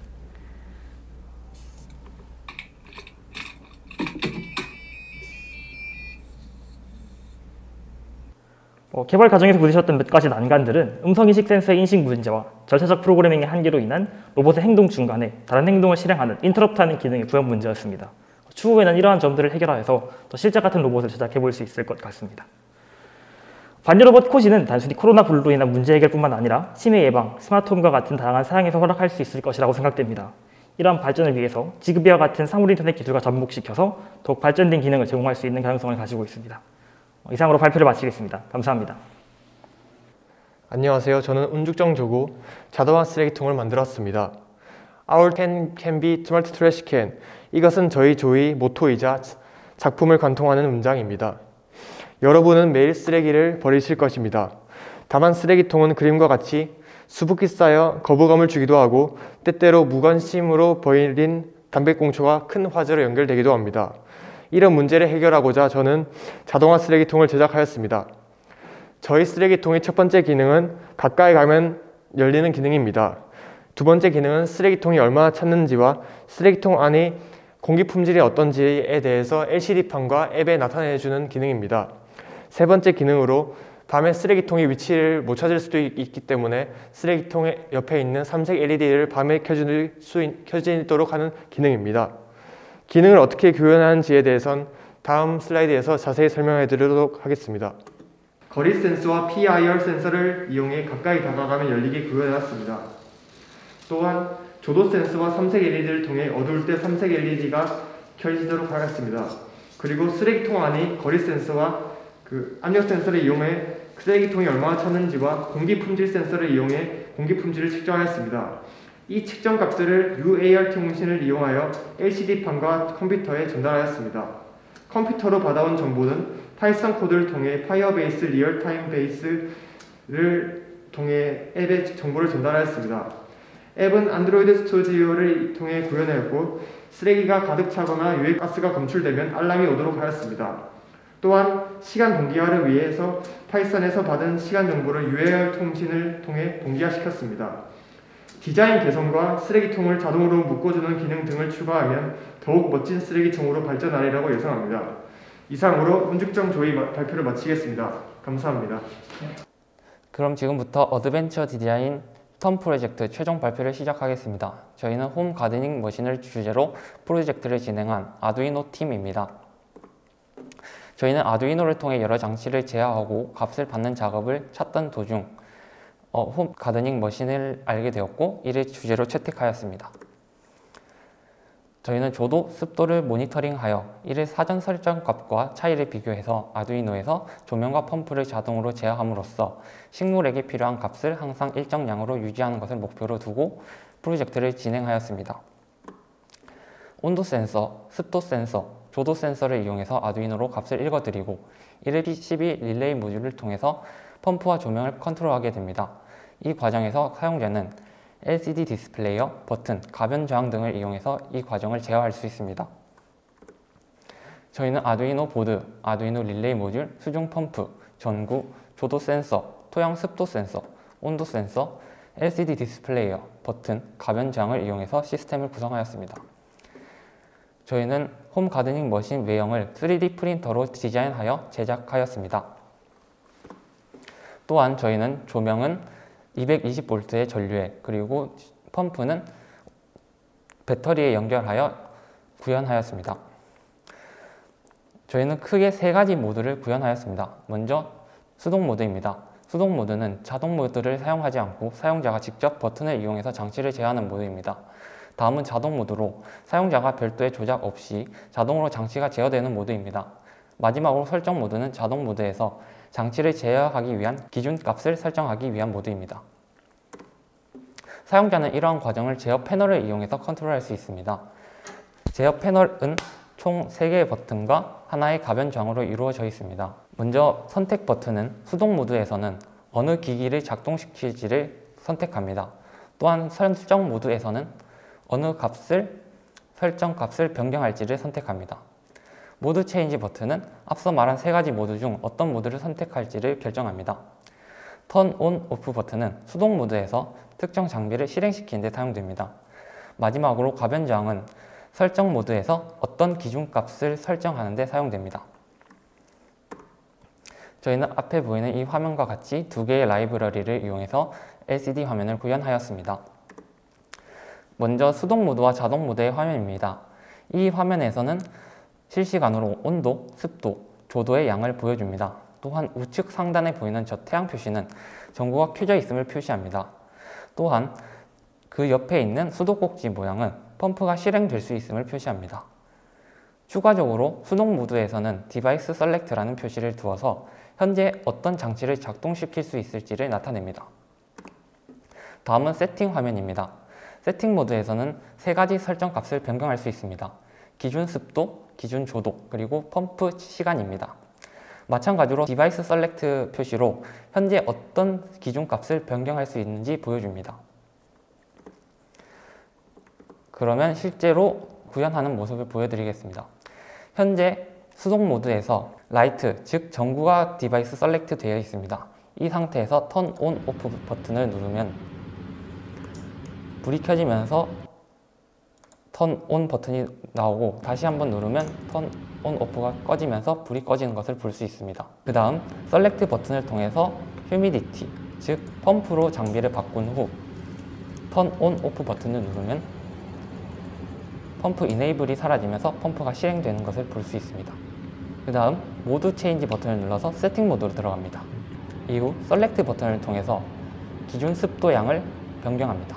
개발 과정에서 부딪혔던 몇 가지 난관들은 음성인식 센서의 인식 문제와 절차적 프로그래밍의 한계로 인한 로봇의 행동 중간에 다른 행동을 실행하는 인터럽트하는 기능의 구현 문제였습니다. 추후에는 이러한 점들을 해결하여서 더 실제 같은 로봇을 제작해 볼 수 있을 것 같습니다. 반려 로봇 코지는 단순히 코로나 블루로 인한 문제 해결뿐만 아니라 치매 예방, 스마트홈과 같은 다양한 사양에서 활약할 수 있을 것이라고 생각됩니다. 이러한 발전을 위해서 지그비와 같은 사물 인터넷 기술과 접목시켜서 더욱 발전된 기능을 제공할 수 있는 가능성을 가지고 있습니다. 이상으로 발표를 마치겠습니다. 감사합니다. 안녕하세요. 저는 운죽정 조구 자동화 쓰레기통을 만들었습니다. Our can be smart trash can. 이것은 저희 조의 모토이자 작품을 관통하는 문장입니다. 여러분은 매일 쓰레기를 버리실 것입니다. 다만 쓰레기통은 그림과 같이 수북히 쌓여 거부감을 주기도 하고 때때로 무관심으로 보이는 담배꽁초가 큰 화재로 연결되기도 합니다. 이런 문제를 해결하고자 저는 자동화 쓰레기통을 제작하였습니다. 저희 쓰레기통의 첫 번째 기능은 가까이 가면 열리는 기능입니다. 두 번째 기능은 쓰레기통이 얼마나 찼는지와 쓰레기통 안의 공기 품질이 어떤지에 대해서 LCD판과 앱에 나타내주는 기능입니다. 세 번째 기능으로 밤에 쓰레기통의 위치를 못 찾을 수도 있기 때문에 쓰레기통 옆에 있는 삼색 LED를 밤에 켜지도록 하는 기능입니다. 기능을 어떻게 구현하는지에 대해선 다음 슬라이드에서 자세히 설명해 드리도록 하겠습니다. 거리 센서와 PIR 센서를 이용해 가까이 다가가면 열리게 구현해놨습니다. 또한 조도 센서와 삼색 LED를 통해 어두울 때 삼색 LED가 켜지도록 하겠습니다. 그리고 쓰레기통 안의 거리 센서와 압력 센서를 이용해 쓰레기통이 얼마나 찼는지와 공기 품질 센서를 이용해 공기 품질을 측정하였습니다. 이 측정 값들을 UART 통신을 이용하여 LCD판과 컴퓨터에 전달하였습니다. 컴퓨터로 받아온 정보는 파이썬 코드를 통해 파이어베이스 리얼타임 베이스를 통해 앱에 정보를 전달하였습니다. 앱은 안드로이드 스튜디오를 통해 구현하였고 쓰레기가 가득 차거나 유해가스가 검출되면 알람이 오도록 하였습니다. 또한 시간 동기화를 위해서 파이썬에서 받은 시간 정보를 UART 통신을 통해 동기화시켰습니다. 디자인 개선과 쓰레기통을 자동으로 묶어주는 기능 등을 추가하면 더욱 멋진 쓰레기통으로 발전하리라고 예상합니다. 이상으로 운죽정 조이 발표를 마치겠습니다. 감사합니다. 그럼 지금부터 어드벤처 디자인 턴 프로젝트 최종 발표를 시작하겠습니다. 저희는 홈 가드닝 머신을 주제로 프로젝트를 진행한 아두이노 팀입니다. 저희는 아두이노를 통해 여러 장치를 제어하고 값을 받는 작업을 찾던 도중 홈 가드닝 머신을 알게 되었고 이를 주제로 채택하였습니다. 저희는 조도, 습도를 모니터링하여 이를 사전 설정 값과 차이를 비교해서 아두이노에서 조명과 펌프를 자동으로 제어함으로써 식물에게 필요한 값을 항상 일정량으로 유지하는 것을 목표로 두고 프로젝트를 진행하였습니다. 온도 센서, 습도 센서, 조도 센서를 이용해서 아두이노로 값을 읽어드리고 이를 PCB 릴레이 모듈을 통해서 펌프와 조명을 컨트롤하게 됩니다. 이 과정에서 사용자는 LCD 디스플레이어, 버튼, 가변 저항 등을 이용해서 이 과정을 제어할 수 있습니다. 저희는 아두이노 보드, 아두이노 릴레이 모듈, 수중 펌프, 전구, 조도 센서, 토양 습도 센서, 온도 센서, LCD 디스플레이어, 버튼, 가변 저항을 이용해서 시스템을 구성하였습니다. 저희는 홈 가드닝 머신 외형을 3D 프린터로 디자인하여 제작하였습니다. 또한 저희는 조명은 220V의 전류에 그리고 펌프는 배터리에 연결하여 구현하였습니다. 저희는 크게 세 가지 모드를 구현하였습니다. 먼저 수동 모드입니다. 수동 모드는 자동 모드를 사용하지 않고 사용자가 직접 버튼을 이용해서 장치를 제어하는 모드입니다. 다음은 자동 모드로 사용자가 별도의 조작 없이 자동으로 장치가 제어되는 모드입니다. 마지막으로 설정 모드는 자동 모드에서 장치를 제어하기 위한 기준값을 설정하기 위한 모드입니다. 사용자는 이러한 과정을 제어 패널을 이용해서 컨트롤할 수 있습니다. 제어 패널은 총 3개의 버튼과 하나의 가변 저항으로 이루어져 있습니다. 먼저 선택 버튼은 수동 모드에서는 어느 기기를 작동시킬지를 선택합니다. 또한 설정 모드에서는 어느 설정 값을 변경할지를 선택합니다. 모드 체인지 버튼은 앞서 말한 3가지 모드 중 어떤 모드를 선택할지를 결정합니다. 턴 온 오프 버튼은 수동 모드에서 특정 장비를 실행시키는 데 사용됩니다. 마지막으로 가변 저항은 설정 모드에서 어떤 기준값을 설정하는 데 사용됩니다. 저희는 앞에 보이는 이 화면과 같이 2개의 라이브러리를 이용해서 LCD 화면을 구현하였습니다. 먼저 수동 모드와 자동 모드의 화면입니다. 이 화면에서는 실시간으로 온도, 습도, 조도의 양을 보여줍니다. 또한 우측 상단에 보이는 저 태양 표시는 전구가 켜져 있음을 표시합니다. 또한 그 옆에 있는 수도꼭지 모양은 펌프가 실행될 수 있음을 표시합니다. 추가적으로 수동 모드에서는 디바이스 셀렉트라는 표시를 두어서 현재 어떤 장치를 작동시킬 수 있을지를 나타냅니다. 다음은 세팅 화면입니다. 세팅 모드에서는 3가지 설정 값을 변경할 수 있습니다. 기준 습도, 기준 조도, 그리고 펌프 시간입니다. 마찬가지로 디바이스 셀렉트 표시로 현재 어떤 기준값을 변경할 수 있는지 보여줍니다. 그러면 실제로 구현하는 모습을 보여드리겠습니다. 현재 수동 모드에서 라이트, 즉 전구가 디바이스 셀렉트 되어 있습니다. 이 상태에서 턴 온 오프 버튼을 누르면 불이 켜지면서 턴 온 버튼이 나오고 다시 한번 누르면 턴 온 오프가 꺼지면서 불이 꺼지는 것을 볼 수 있습니다. 그 다음 셀렉트 버튼을 통해서 휴미디티, 즉 펌프로 장비를 바꾼 후 턴 온 오프 버튼을 누르면 펌프 이네이블이 사라지면서 펌프가 실행되는 것을 볼 수 있습니다. 그 다음 모드 체인지 버튼을 눌러서 세팅 모드로 들어갑니다. 이후 셀렉트 버튼을 통해서 기준 습도 양을 변경합니다.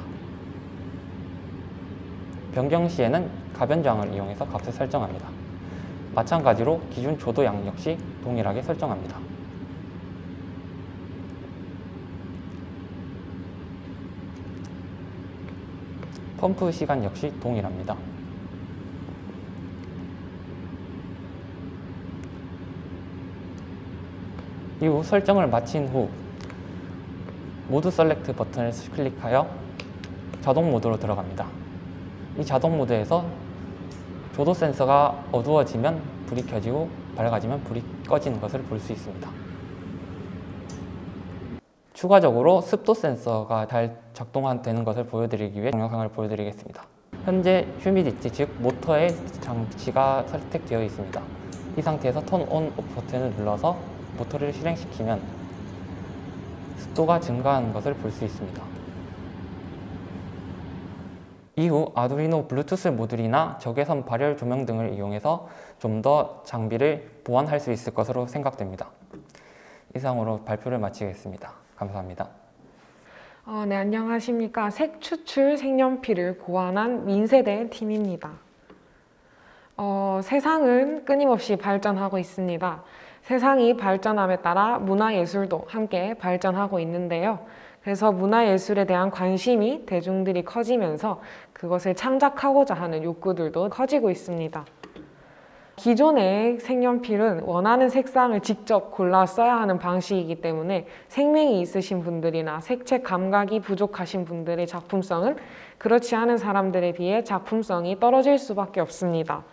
변경 시에는 가변저항을 이용해서 값을 설정합니다. 마찬가지로 기준 조도 양 역시 동일하게 설정합니다. 펌프 시간 역시 동일합니다. 이후 설정을 마친 후 모드 셀렉트 버튼을 클릭하여 자동 모드로 들어갑니다. 이 자동 모드에서 조도 센서가 어두워지면 불이 켜지고 밝아지면 불이 꺼지는 것을 볼 수 있습니다. 추가적으로 습도 센서가 잘 작동되는 것을 보여드리기 위해 동영상을 보여드리겠습니다. 현재 휴미디티, 즉 모터의 장치가 선택되어 있습니다. 이 상태에서 턴 온 오프 버튼을 눌러서 모터를 실행시키면 습도가 증가하는 것을 볼 수 있습니다. 이후 아두이노 블루투스 모듈이나 적외선 발열 조명 등을 이용해서 좀 더 장비를 보완할 수 있을 것으로 생각됩니다. 이상으로 발표를 마치겠습니다. 감사합니다. 네, 안녕하십니까. 색 추출 색연필을 고안한 민세대 팀입니다. 세상은 끊임없이 발전하고 있습니다. 세상이 발전함에 따라 문화예술도 함께 발전하고 있는데요. 그래서 문화예술에 대한 관심이 대중들이 커지면서 그것을 창작하고자 하는 욕구들도 커지고 있습니다. 기존의 색연필은 원하는 색상을 직접 골라 써야 하는 방식이기 때문에 생명이 있으신 분들이나 색채 감각이 부족하신 분들의 작품성은 그렇지 않은 사람들에 비해 작품성이 떨어질 수밖에 없습니다.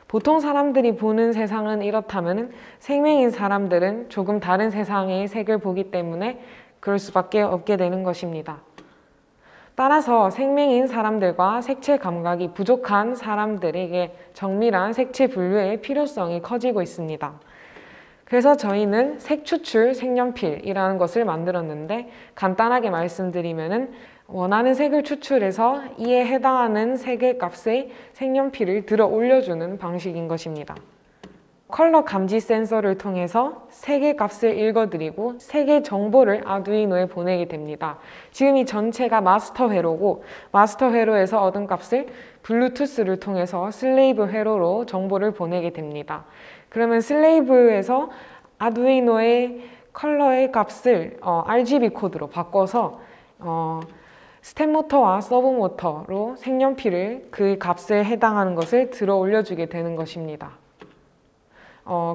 보통 사람들이 보는 세상은 이렇다면 생명인 사람들은 조금 다른 세상의 색을 보기 때문에 그럴 수밖에 없게 되는 것입니다. 따라서 생명인 사람들과 색채 감각이 부족한 사람들에게 정밀한 색채 분류의 필요성이 커지고 있습니다. 그래서 저희는 색 추출 색연필이라는 것을 만들었는데 간단하게 말씀드리면은 원하는 색을 추출해서 이에 해당하는 색의 값의 색연필을 들어 올려주는 방식인 것입니다. 컬러 감지 센서를 통해서 색의 값을 읽어드리고 색의 정보를 아두이노에 보내게 됩니다. 지금 이 전체가 마스터 회로고 마스터 회로에서 얻은 값을 블루투스를 통해서 슬레이브 회로로 정보를 보내게 됩니다. 그러면 슬레이브에서 아두이노의 컬러의 값을 RGB 코드로 바꿔서 스텝 모터와 서브 모터로 색연필을 그 값에 해당하는 것을 들어 올려주게 되는 것입니다.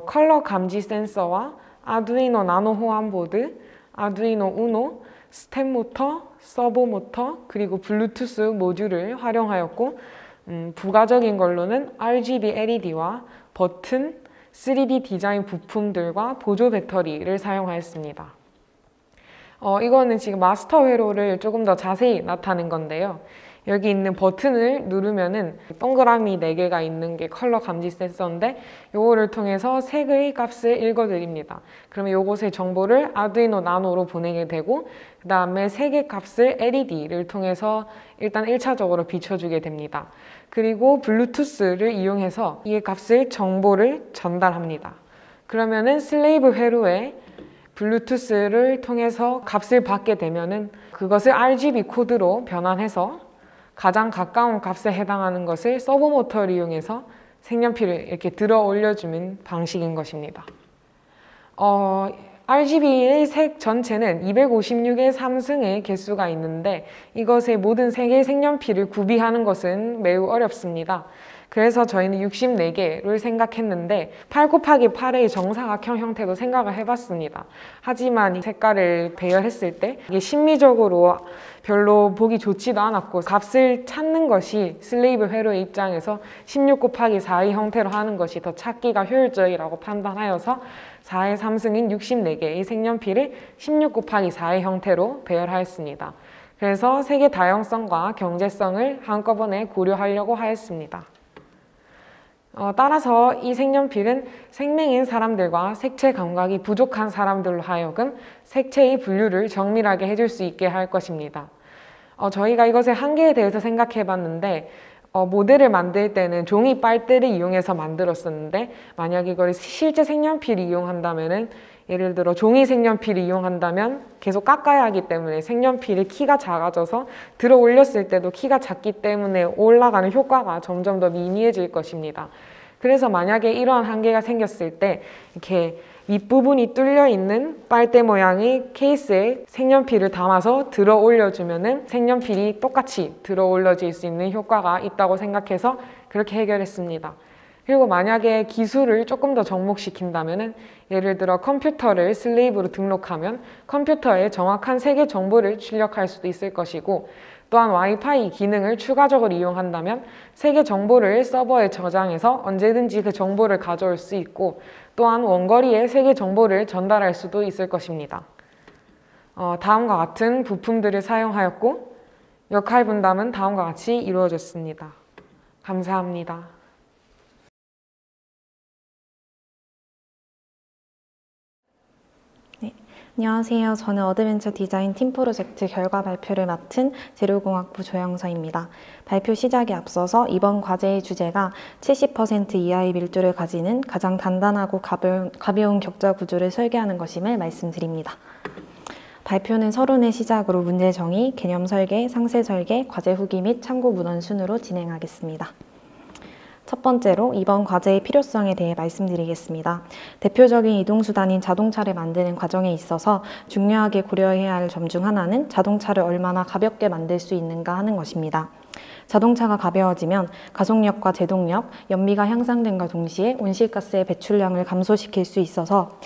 컬러 감지 센서와 아두이노 나노 호환보드, 아두이노 우노, 스텝 모터, 서브 모터, 그리고 블루투스 모듈을 활용하였고 부가적인 걸로는 RGB LED와 버튼, 3D 디자인 부품들과 보조 배터리를 사용하였습니다. 이거는 지금 마스터 회로를 조금 더 자세히 나타낸 건데요. 여기 있는 버튼을 누르면은 동그라미 4개가 있는 게 컬러 감지 센서인데 요거를 통해서 색의 값을 읽어드립니다. 그러면 요것의 정보를 아두이노 나노로 보내게 되고 그 다음에 색의 값을 LED를 통해서 일단 1차적으로 비춰주게 됩니다. 그리고 블루투스를 이용해서 이 값을 정보를 전달합니다. 그러면은 슬레이브 회로에 블루투스를 통해서 값을 받게 되면은 그것을 RGB 코드로 변환해서 가장 가까운 값에 해당하는 것을 서브 모터를 이용해서 색연필을 이렇게 들어 올려주는 방식인 것입니다. RGB의 색 전체는 256의 3승의 개수가 있는데 이것의 모든 색의 색연필을 구비하는 것은 매우 어렵습니다. 그래서 저희는 64개를 생각했는데 8 곱하기 8의 정사각형 형태도 생각을 해봤습니다. 하지만 이 색깔을 배열했을 때 이게 심미적으로 별로 보기 좋지도 않았고 값을 찾는 것이 슬레이브 회로의 입장에서 16 곱하기 4의 형태로 하는 것이 더 찾기가 효율적이라고 판단하여서 4의 3승인 64개의 색연필을 16 곱하기 4의 형태로 배열하였습니다. 그래서 색의 다양성과 경제성을 한꺼번에 고려하려고 하였습니다. 따라서 이 색연필은 생맹인 사람들과 색채 감각이 부족한 사람들로 하여금 색채의 분류를 정밀하게 해줄 수 있게 할 것입니다. 저희가 이것의 한계에 대해서 생각해 봤는데 모델을 만들 때는 종이 빨대를 이용해서 만들었었는데 만약 이걸 실제 색연필을 이용한다면은 예를 들어 종이 색연필을 이용한다면 계속 깎아야 하기 때문에 색연필의 키가 작아져서 들어 올렸을 때도 키가 작기 때문에 올라가는 효과가 점점 더 미미해질 것입니다. 그래서 만약에 이러한 한계가 생겼을 때 이렇게 윗부분이 뚫려 있는 빨대 모양의 케이스에 색연필을 담아서 들어 올려주면은 색연필이 똑같이 들어 올려질 수 있는 효과가 있다고 생각해서 그렇게 해결했습니다. 그리고 만약에 기술을 조금 더 접목시킨다면은 예를 들어 컴퓨터를 슬레이브로 등록하면 컴퓨터에 정확한 색의 정보를 출력할 수도 있을 것이고 또한 와이파이 기능을 추가적으로 이용한다면 색의 정보를 서버에 저장해서 언제든지 그 정보를 가져올 수 있고 또한 원거리에 색의 정보를 전달할 수도 있을 것입니다. 다음과 같은 부품들을 사용하였고 역할 분담은 다음과 같이 이루어졌습니다. 감사합니다. 안녕하세요. 저는 어드벤처 디자인 팀 프로젝트 결과 발표를 맡은 재료공학부 조영서입니다. 발표 시작에 앞서서 이번 과제의 주제가 70% 이하의 밀도를 가지는 가장 단단하고 가벼운 격자 구조를 설계하는 것임을 말씀드립니다. 발표는 서론의 시작으로 문제 정의, 개념 설계, 상세 설계, 과제 후기 및 참고 문헌 순으로 진행하겠습니다. 첫 번째로 이번 과제의 필요성에 대해 말씀드리겠습니다. 대표적인 이동수단인 자동차를 만드는 과정에 있어서 중요하게 고려해야 할 점 중 하나는 자동차를 얼마나 가볍게 만들 수 있는가 하는 것입니다. 자동차가 가벼워지면 가속력과 제동력, 연비가 향상됨과 동시에 온실가스의 배출량을 감소시킬 수 있어서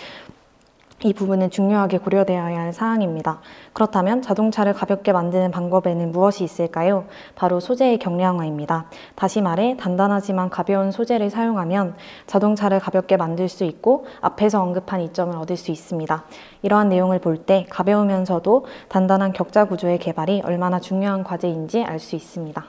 이 부분은 중요하게 고려되어야 할 사항입니다. 그렇다면 자동차를 가볍게 만드는 방법에는 무엇이 있을까요? 바로 소재의 경량화입니다. 다시 말해 단단하지만 가벼운 소재를 사용하면 자동차를 가볍게 만들 수 있고 앞에서 언급한 이점을 얻을 수 있습니다. 이러한 내용을 볼 때 가벼우면서도 단단한 격자 구조의 개발이 얼마나 중요한 과제인지 알 수 있습니다.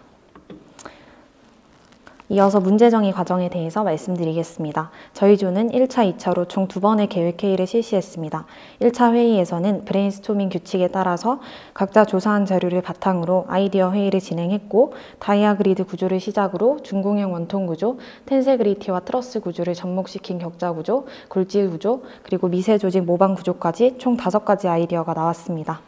이어서 문제 정의 과정에 대해서 말씀드리겠습니다. 저희 조는 1차, 2차로 총 2번의 계획회의를 실시했습니다. 1차 회의에서는 브레인스토밍 규칙에 따라서 각자 조사한 자료를 바탕으로 아이디어 회의를 진행했고 다이아 그리드 구조를 시작으로 중공형 원통 구조, 텐세 그리티와 트러스 구조를 접목시킨 격자 구조, 골질 구조, 그리고 미세 조직 모방 구조까지 총 5가지 아이디어가 나왔습니다.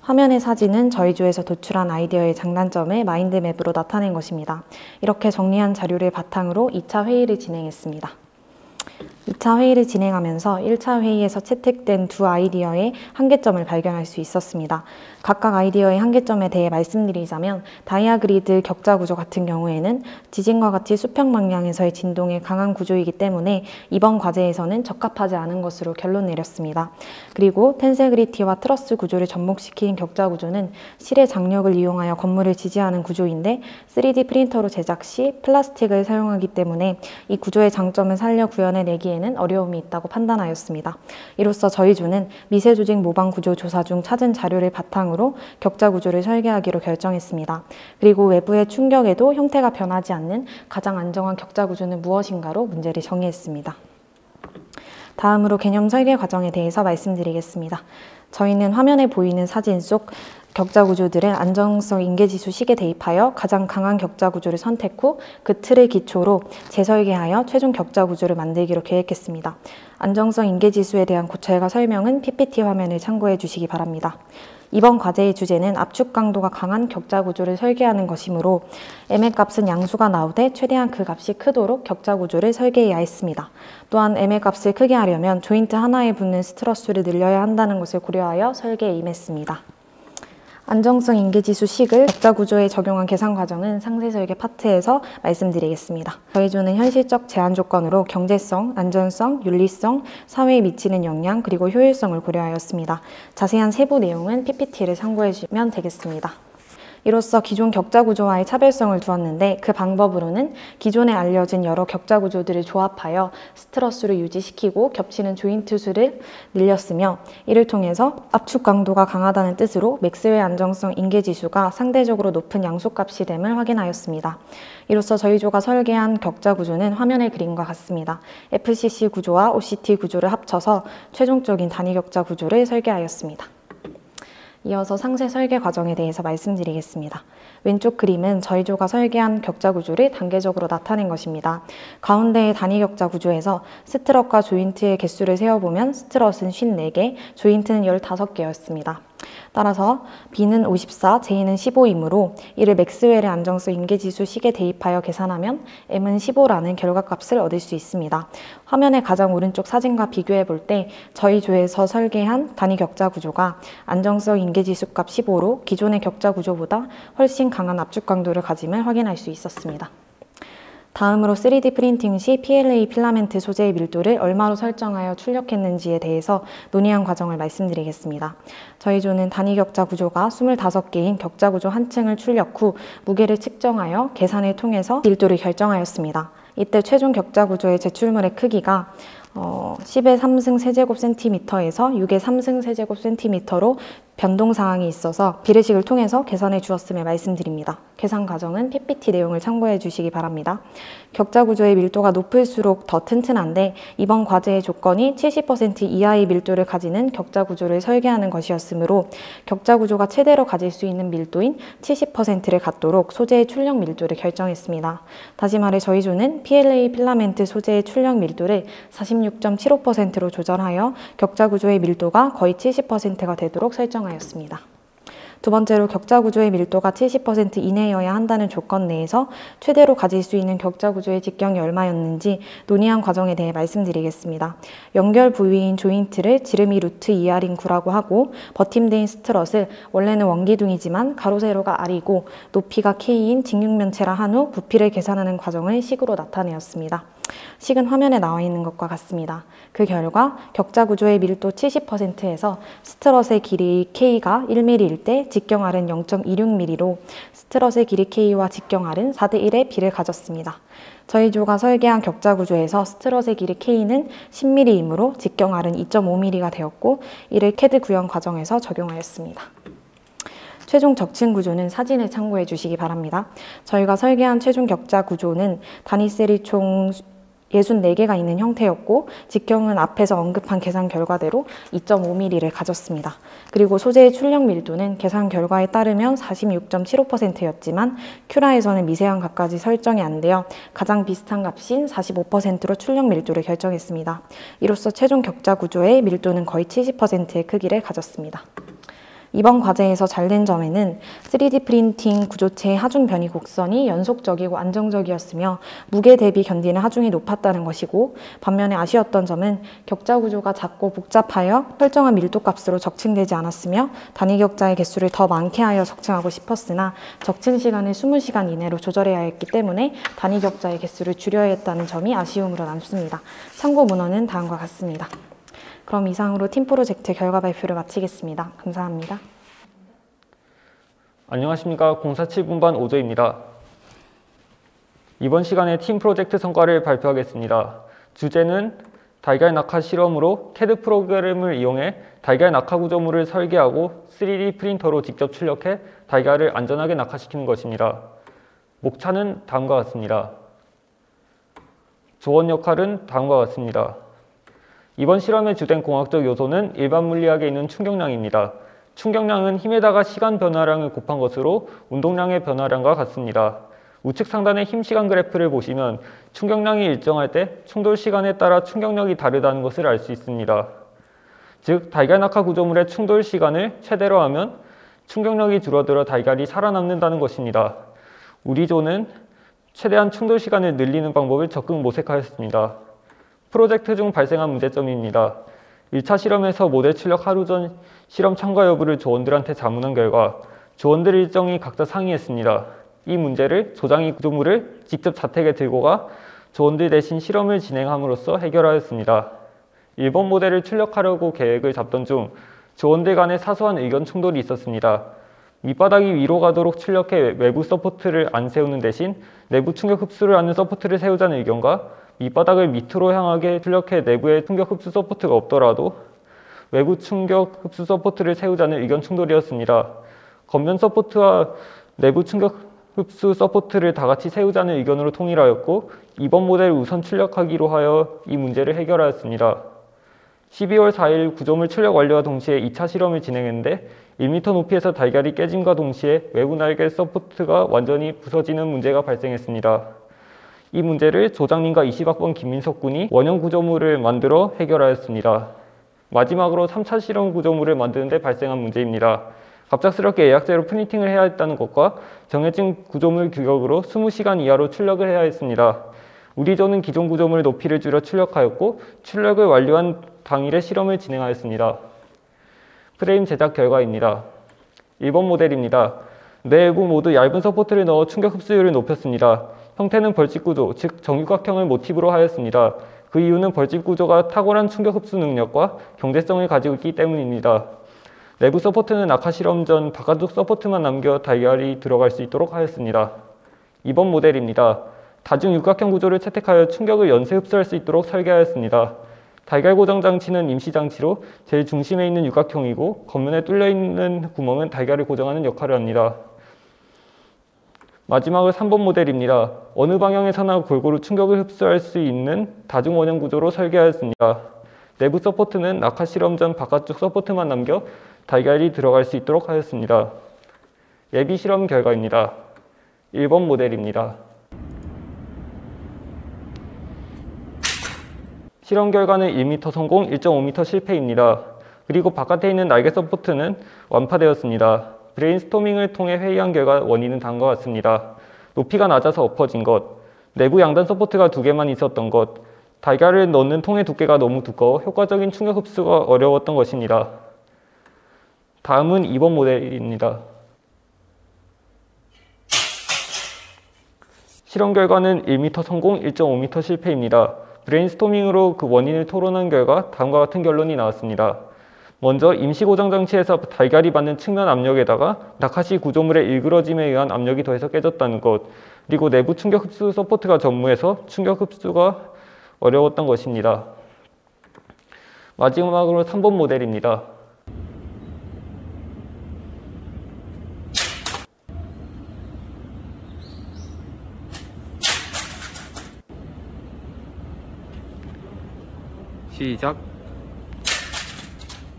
화면의 사진은 저희 조에서 도출한 아이디어의 장단점을 마인드맵으로 나타낸 것입니다. 이렇게 정리한 자료를 바탕으로 2차 회의를 진행했습니다. 2차 회의를 진행하면서 1차 회의에서 채택된 두 아이디어의 한계점을 발견할 수 있었습니다. 각각 아이디어의 한계점에 대해 말씀드리자면 다이아 그리드 격자 구조 같은 경우에는 지진과 같이 수평 방향에서의 진동에 강한 구조이기 때문에 이번 과제에서는 적합하지 않은 것으로 결론 내렸습니다. 그리고 텐세 그리티와 트러스 구조를 접목시킨 격자 구조는 실의 장력을 이용하여 건물을 지지하는 구조인데 3D 프린터로 제작 시 플라스틱을 사용하기 때문에 이 구조의 장점을 살려 구현해내기에는 어려움이 있다고 판단하였습니다. 이로써 저희 조는 미세 조직 모방 구조 조사 중 찾은 자료를 바탕으로 격자 구조를 설계하기로 결정했습니다. 그리고 외부의 충격에도 형태가 변하지 않는 가장 안정한 격자 구조는 무엇인가로 문제를 정의했습니다. 다음으로 개념 설계 과정에 대해서 말씀드리겠습니다. 저희는 화면에 보이는 사진 속 격자 구조들을 안정성 인계지수 식에 대입하여 가장 강한 격자 구조를 선택 후 그 틀을 기초로 재설계하여 최종 격자 구조를 만들기로 계획했습니다. 안정성 인계지수에 대한 고찰과 설명은 PPT 화면을 참고해 주시기 바랍니다. 이번 과제의 주제는 압축 강도가 강한 격자 구조를 설계하는 것이므로 m의 값은 양수가 나오되 최대한 그 값이 크도록 격자 구조를 설계해야 했습니다. 또한 m의 값을 크게 하려면 조인트 하나에 붙는 스트러스를 늘려야 한다는 것을 고려하여 설계에 임했습니다. 안정성 인계지수 식을 격자 구조에 적용한 계산 과정은 상세 설계 파트에서 말씀드리겠습니다. 저희 조는 현실적 제한 조건으로 경제성, 안전성, 윤리성, 사회에 미치는 영향, 그리고 효율성을 고려하였습니다. 자세한 세부 내용은 PPT를 참고해 주시면 되겠습니다. 이로써 기존 격자 구조와의 차별성을 두었는데 그 방법으로는 기존에 알려진 여러 격자 구조들을 조합하여 스트러스를 유지시키고 겹치는 조인트 수를 늘렸으며 이를 통해서 압축 강도가 강하다는 뜻으로 맥스웰 안정성 인계지수가 상대적으로 높은 양수값이 됨을 확인하였습니다. 이로써 저희 조가 설계한 격자 구조는 화면의 그림과 같습니다. FCC 구조와 OCT 구조를 합쳐서 최종적인 단위 격자 구조를 설계하였습니다. 이어서 상세 설계 과정에 대해서 말씀드리겠습니다. 왼쪽 그림은 저희 조가 설계한 격자 구조를 단계적으로 나타낸 것입니다. 가운데의 단위 격자 구조에서 스트럿과 조인트의 개수를 세어보면 스트럿은 54개, 조인트는 15개였습니다. 따라서 B는 54, J는 15이므로 이를 맥스웰의 안정성 인계지수 식에 대입하여 계산하면 M은 15라는 결과값을 얻을 수 있습니다. 화면의 가장 오른쪽 사진과 비교해 볼 때 저희 조에서 설계한 단위 격자 구조가 안정성 인계지수 값 15로 기존의 격자 구조보다 훨씬 강한 압축 강도를 가짐을 확인할 수 있었습니다. 다음으로 3D 프린팅 시 PLA 필라멘트 소재의 밀도를 얼마로 설정하여 출력했는지에 대해서 논의한 과정을 말씀드리겠습니다. 저희 조는 단위 격자 구조가 25개인 격자 구조 한 층을 출력 후 무게를 측정하여 계산을 통해서 밀도를 결정하였습니다. 이때 최종 격자 구조의 제출물의 크기가 10의 3승 세제곱센티미터에서 6의 3승 세제곱센티미터로 변동사항이 있어서 비례식을 통해서 계산해 주었음을 말씀드립니다. 계산 과정은 PPT 내용을 참고해 주시기 바랍니다. 격자 구조의 밀도가 높을수록 더 튼튼한데 이번 과제의 조건이 70% 이하의 밀도를 가지는 격자 구조를 설계하는 것이었으므로 격자 구조가 최대로 가질 수 있는 밀도인 70%를 갖도록 소재의 출력 밀도를 결정했습니다. 다시 말해 저희 조는 PLA 필라멘트 소재의 출력 밀도를 46.75%로 조절하여 격자 구조의 밀도가 거의 70%가 되도록 설정하였습니다. 두 번째로 격자 구조의 밀도가 70% 이내여야 한다는 조건 내에서 최대로 가질 수 있는 격자 구조의 직경이 얼마였는지 논의한 과정에 대해 말씀드리겠습니다. 연결 부위인 조인트를 지름이 루트 2R인 9라고 하고 버팀대인 스트럿을 원래는 원기둥이지만 가로 세로가 R이고 높이가 K인 직육면체라 한 후 부피를 계산하는 과정을 식으로 나타내었습니다. 식은 화면에 나와 있는 것과 같습니다. 그 결과 격자 구조의 밀도 70%에서 스트럿의 길이 K가 1mm일 때 직경 R은 0.26mm로 스트럿의 길이 K와 직경 R은 4대1의 비를 가졌습니다. 저희 조가 설계한 격자 구조에서 스트럿의 길이 K는 10mm이므로 직경 R은 2.5mm가 되었고 이를 CAD 구형 과정에서 적용하였습니다. 최종 적층 구조는 사진을 참고해 주시기 바랍니다. 저희가 설계한 최종 격자 구조는 단위셀이 총 64개가 있는 형태였고 직경은 앞에서 언급한 계산 결과대로 2.5mm를 가졌습니다. 그리고 소재의 출력 밀도는 계산 결과에 따르면 46.75%였지만 큐라에서는 미세한 값까지 설정이 안 되어 가장 비슷한 값인 45%로 출력 밀도를 결정했습니다. 이로써 최종 격자 구조의 밀도는 거의 70%의 크기를 가졌습니다. 이번 과제에서 잘된 점에는 3D 프린팅 구조체의 하중 변이 곡선이 연속적이고 안정적이었으며 무게 대비 견디는 하중이 높았다는 것이고 반면에 아쉬웠던 점은 격자 구조가 작고 복잡하여 설정한 밀도 값으로 적층되지 않았으며 단위 격자의 개수를 더 많게 하여 적층하고 싶었으나 적층 시간을 20시간 이내로 조절해야 했기 때문에 단위 격자의 개수를 줄여야 했다는 점이 아쉬움으로 남습니다. 참고 문헌은 다음과 같습니다. 그럼 이상으로 팀 프로젝트 결과 발표를 마치겠습니다. 감사합니다. 안녕하십니까. 047분반 오조입니다. 이번 시간에 팀 프로젝트 성과를 발표하겠습니다. 주제는 달걀 낙하 실험으로 CAD 프로그램을 이용해 달걀 낙하 구조물을 설계하고 3D 프린터로 직접 출력해 달걀을 안전하게 낙하시키는 것입니다. 목차는 다음과 같습니다. 조언 역할은 다음과 같습니다. 이번 실험의 주된 공학적 요소는 일반 물리학에 있는 충격량입니다. 충격량은 힘에다가 시간 변화량을 곱한 것으로 운동량의 변화량과 같습니다. 우측 상단의 힘 시간 그래프를 보시면 충격량이 일정할 때 충돌 시간에 따라 충격력이 다르다는 것을 알 수 있습니다. 즉 달걀 낙하 구조물의 충돌 시간을 최대로 하면 충격력이 줄어들어 달걀이 살아남는다는 것입니다. 우리 조는 최대한 충돌 시간을 늘리는 방법을 적극 모색하였습니다. 프로젝트 중 발생한 문제점입니다. 1차 실험에서 모델 출력 하루 전 실험 참가 여부를 조원들한테 자문한 결과 조원들 일정이 각자 상의했습니다. 이 문제를 조장이 구조물을 직접 자택에 들고 가 조원들 대신 실험을 진행함으로써 해결하였습니다. 1번 모델을 출력하려고 계획을 잡던 중 조원들 간의 사소한 의견 충돌이 있었습니다. 밑바닥이 위로 가도록 출력해 외부 서포트를 안 세우는 대신 내부 충격 흡수를 하는 서포트를 세우자는 의견과 밑바닥을 밑으로 향하게 출력해 내부에 충격 흡수 서포트가 없더라도 외부 충격 흡수 서포트를 세우자는 의견 충돌이었습니다. 겉면 서포트와 내부 충격 흡수 서포트를 다 같이 세우자는 의견으로 통일하였고 2번 모델을 우선 출력하기로 하여 이 문제를 해결하였습니다. 12월 4일 구조물 출력 완료와 동시에 2차 실험을 진행했는데 1m 높이에서 달걀이 깨짐과 동시에 외부 날개 서포트가 완전히 부서지는 문제가 발생했습니다. 이 문제를 조장님과 20학번 김민석 군이 원형 구조물을 만들어 해결하였습니다. 마지막으로 3차 실험 구조물을 만드는 데 발생한 문제입니다. 갑작스럽게 예약제로 프린팅을 해야 했다는 것과 정해진 구조물 규격으로 20시간 이하로 출력을 해야 했습니다. 우리 조는 기존 구조물 높이를 줄여 출력하였고 출력을 완료한 당일에 실험을 진행하였습니다. 프레임 제작 결과입니다. 1번 모델입니다. 내부 모두 얇은 서포트를 넣어 충격 흡수율을 높였습니다. 형태는 벌집 구조, 즉 정육각형을 모티브로 하였습니다. 그 이유는 벌집 구조가 탁월한 충격 흡수 능력과 경제성을 가지고 있기 때문입니다. 내부 서포트는 낙하 실험 전 바깥쪽 서포트만 남겨 달걀이 들어갈 수 있도록 하였습니다. 2번 모델입니다. 다중 육각형 구조를 채택하여 충격을 연쇄 흡수할 수 있도록 설계하였습니다. 달걀 고정 장치는 임시 장치로 제일 중심에 있는 육각형이고 겉면에 뚫려 있는 구멍은 달걀을 고정하는 역할을 합니다. 마지막으로 3번 모델입니다. 어느 방향에서나 골고루 충격을 흡수할 수 있는 다중 원형 구조로 설계하였습니다. 내부 서포트는 낙하 실험 전 바깥쪽 서포트만 남겨 달걀이 들어갈 수 있도록 하였습니다. 예비 실험 결과입니다. 1번 모델입니다. 실험 결과는 1m 성공, 1.5m 실패입니다. 그리고 바깥에 있는 날개 서포트는 완파되었습니다. 브레인스토밍을 통해 회의한 결과 원인은 다음과 같습니다. 높이가 낮아서 엎어진 것, 내부 양단 서포트가 2개만 있었던 것, 달걀을 넣는 통의 두께가 너무 두꺼워 효과적인 충격 흡수가 어려웠던 것입니다. 다음은 2번 모델입니다. 실험 결과는 1m 성공, 1.5m 실패입니다. 브레인스토밍으로 그 원인을 토론한 결과 다음과 같은 결론이 나왔습니다. 먼저 임시 고정 장치에서 달걀이 받는 측면 압력에다가 낙하시 구조물의 일그러짐에 의한 압력이 더해서 깨졌다는 것, 그리고 내부 충격 흡수 서포트가 전무해서 충격 흡수가 어려웠던 것입니다. 마지막으로 3번 모델입니다. 시작.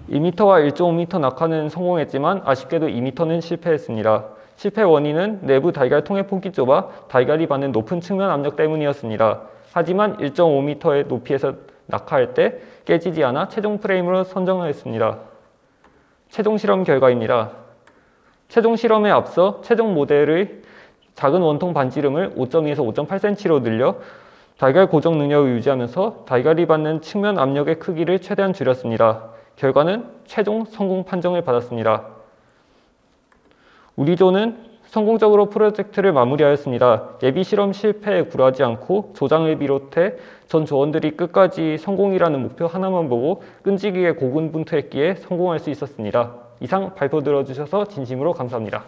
2m와 1.5m 낙하는 성공했지만 아쉽게도 2m는 실패했습니다. 실패 원인은 내부 달걀 통의 폭이 좁아 달걀이 받는 높은 측면 압력 때문이었습니다. 하지만 1.5m의 높이에서 낙하할 때 깨지지 않아 최종 프레임으로 선정하였습니다. 최종 실험 결과입니다. 최종 실험에 앞서 최종 모델의 작은 원통 반지름을 5.2에서 5.8cm로 늘려 달걀 고정 능력을 유지하면서 달걀이 받는 측면 압력의 크기를 최대한 줄였습니다. 결과는 최종 성공 판정을 받았습니다. 우리 조는 성공적으로 프로젝트를 마무리하였습니다. 예비 실험 실패에 굴하지 않고 조장을 비롯해 전 조원들이 끝까지 성공이라는 목표 하나만 보고 끈질기게 고군분투했기에 성공할 수 있었습니다. 이상 발표 들어주셔서 진심으로 감사합니다.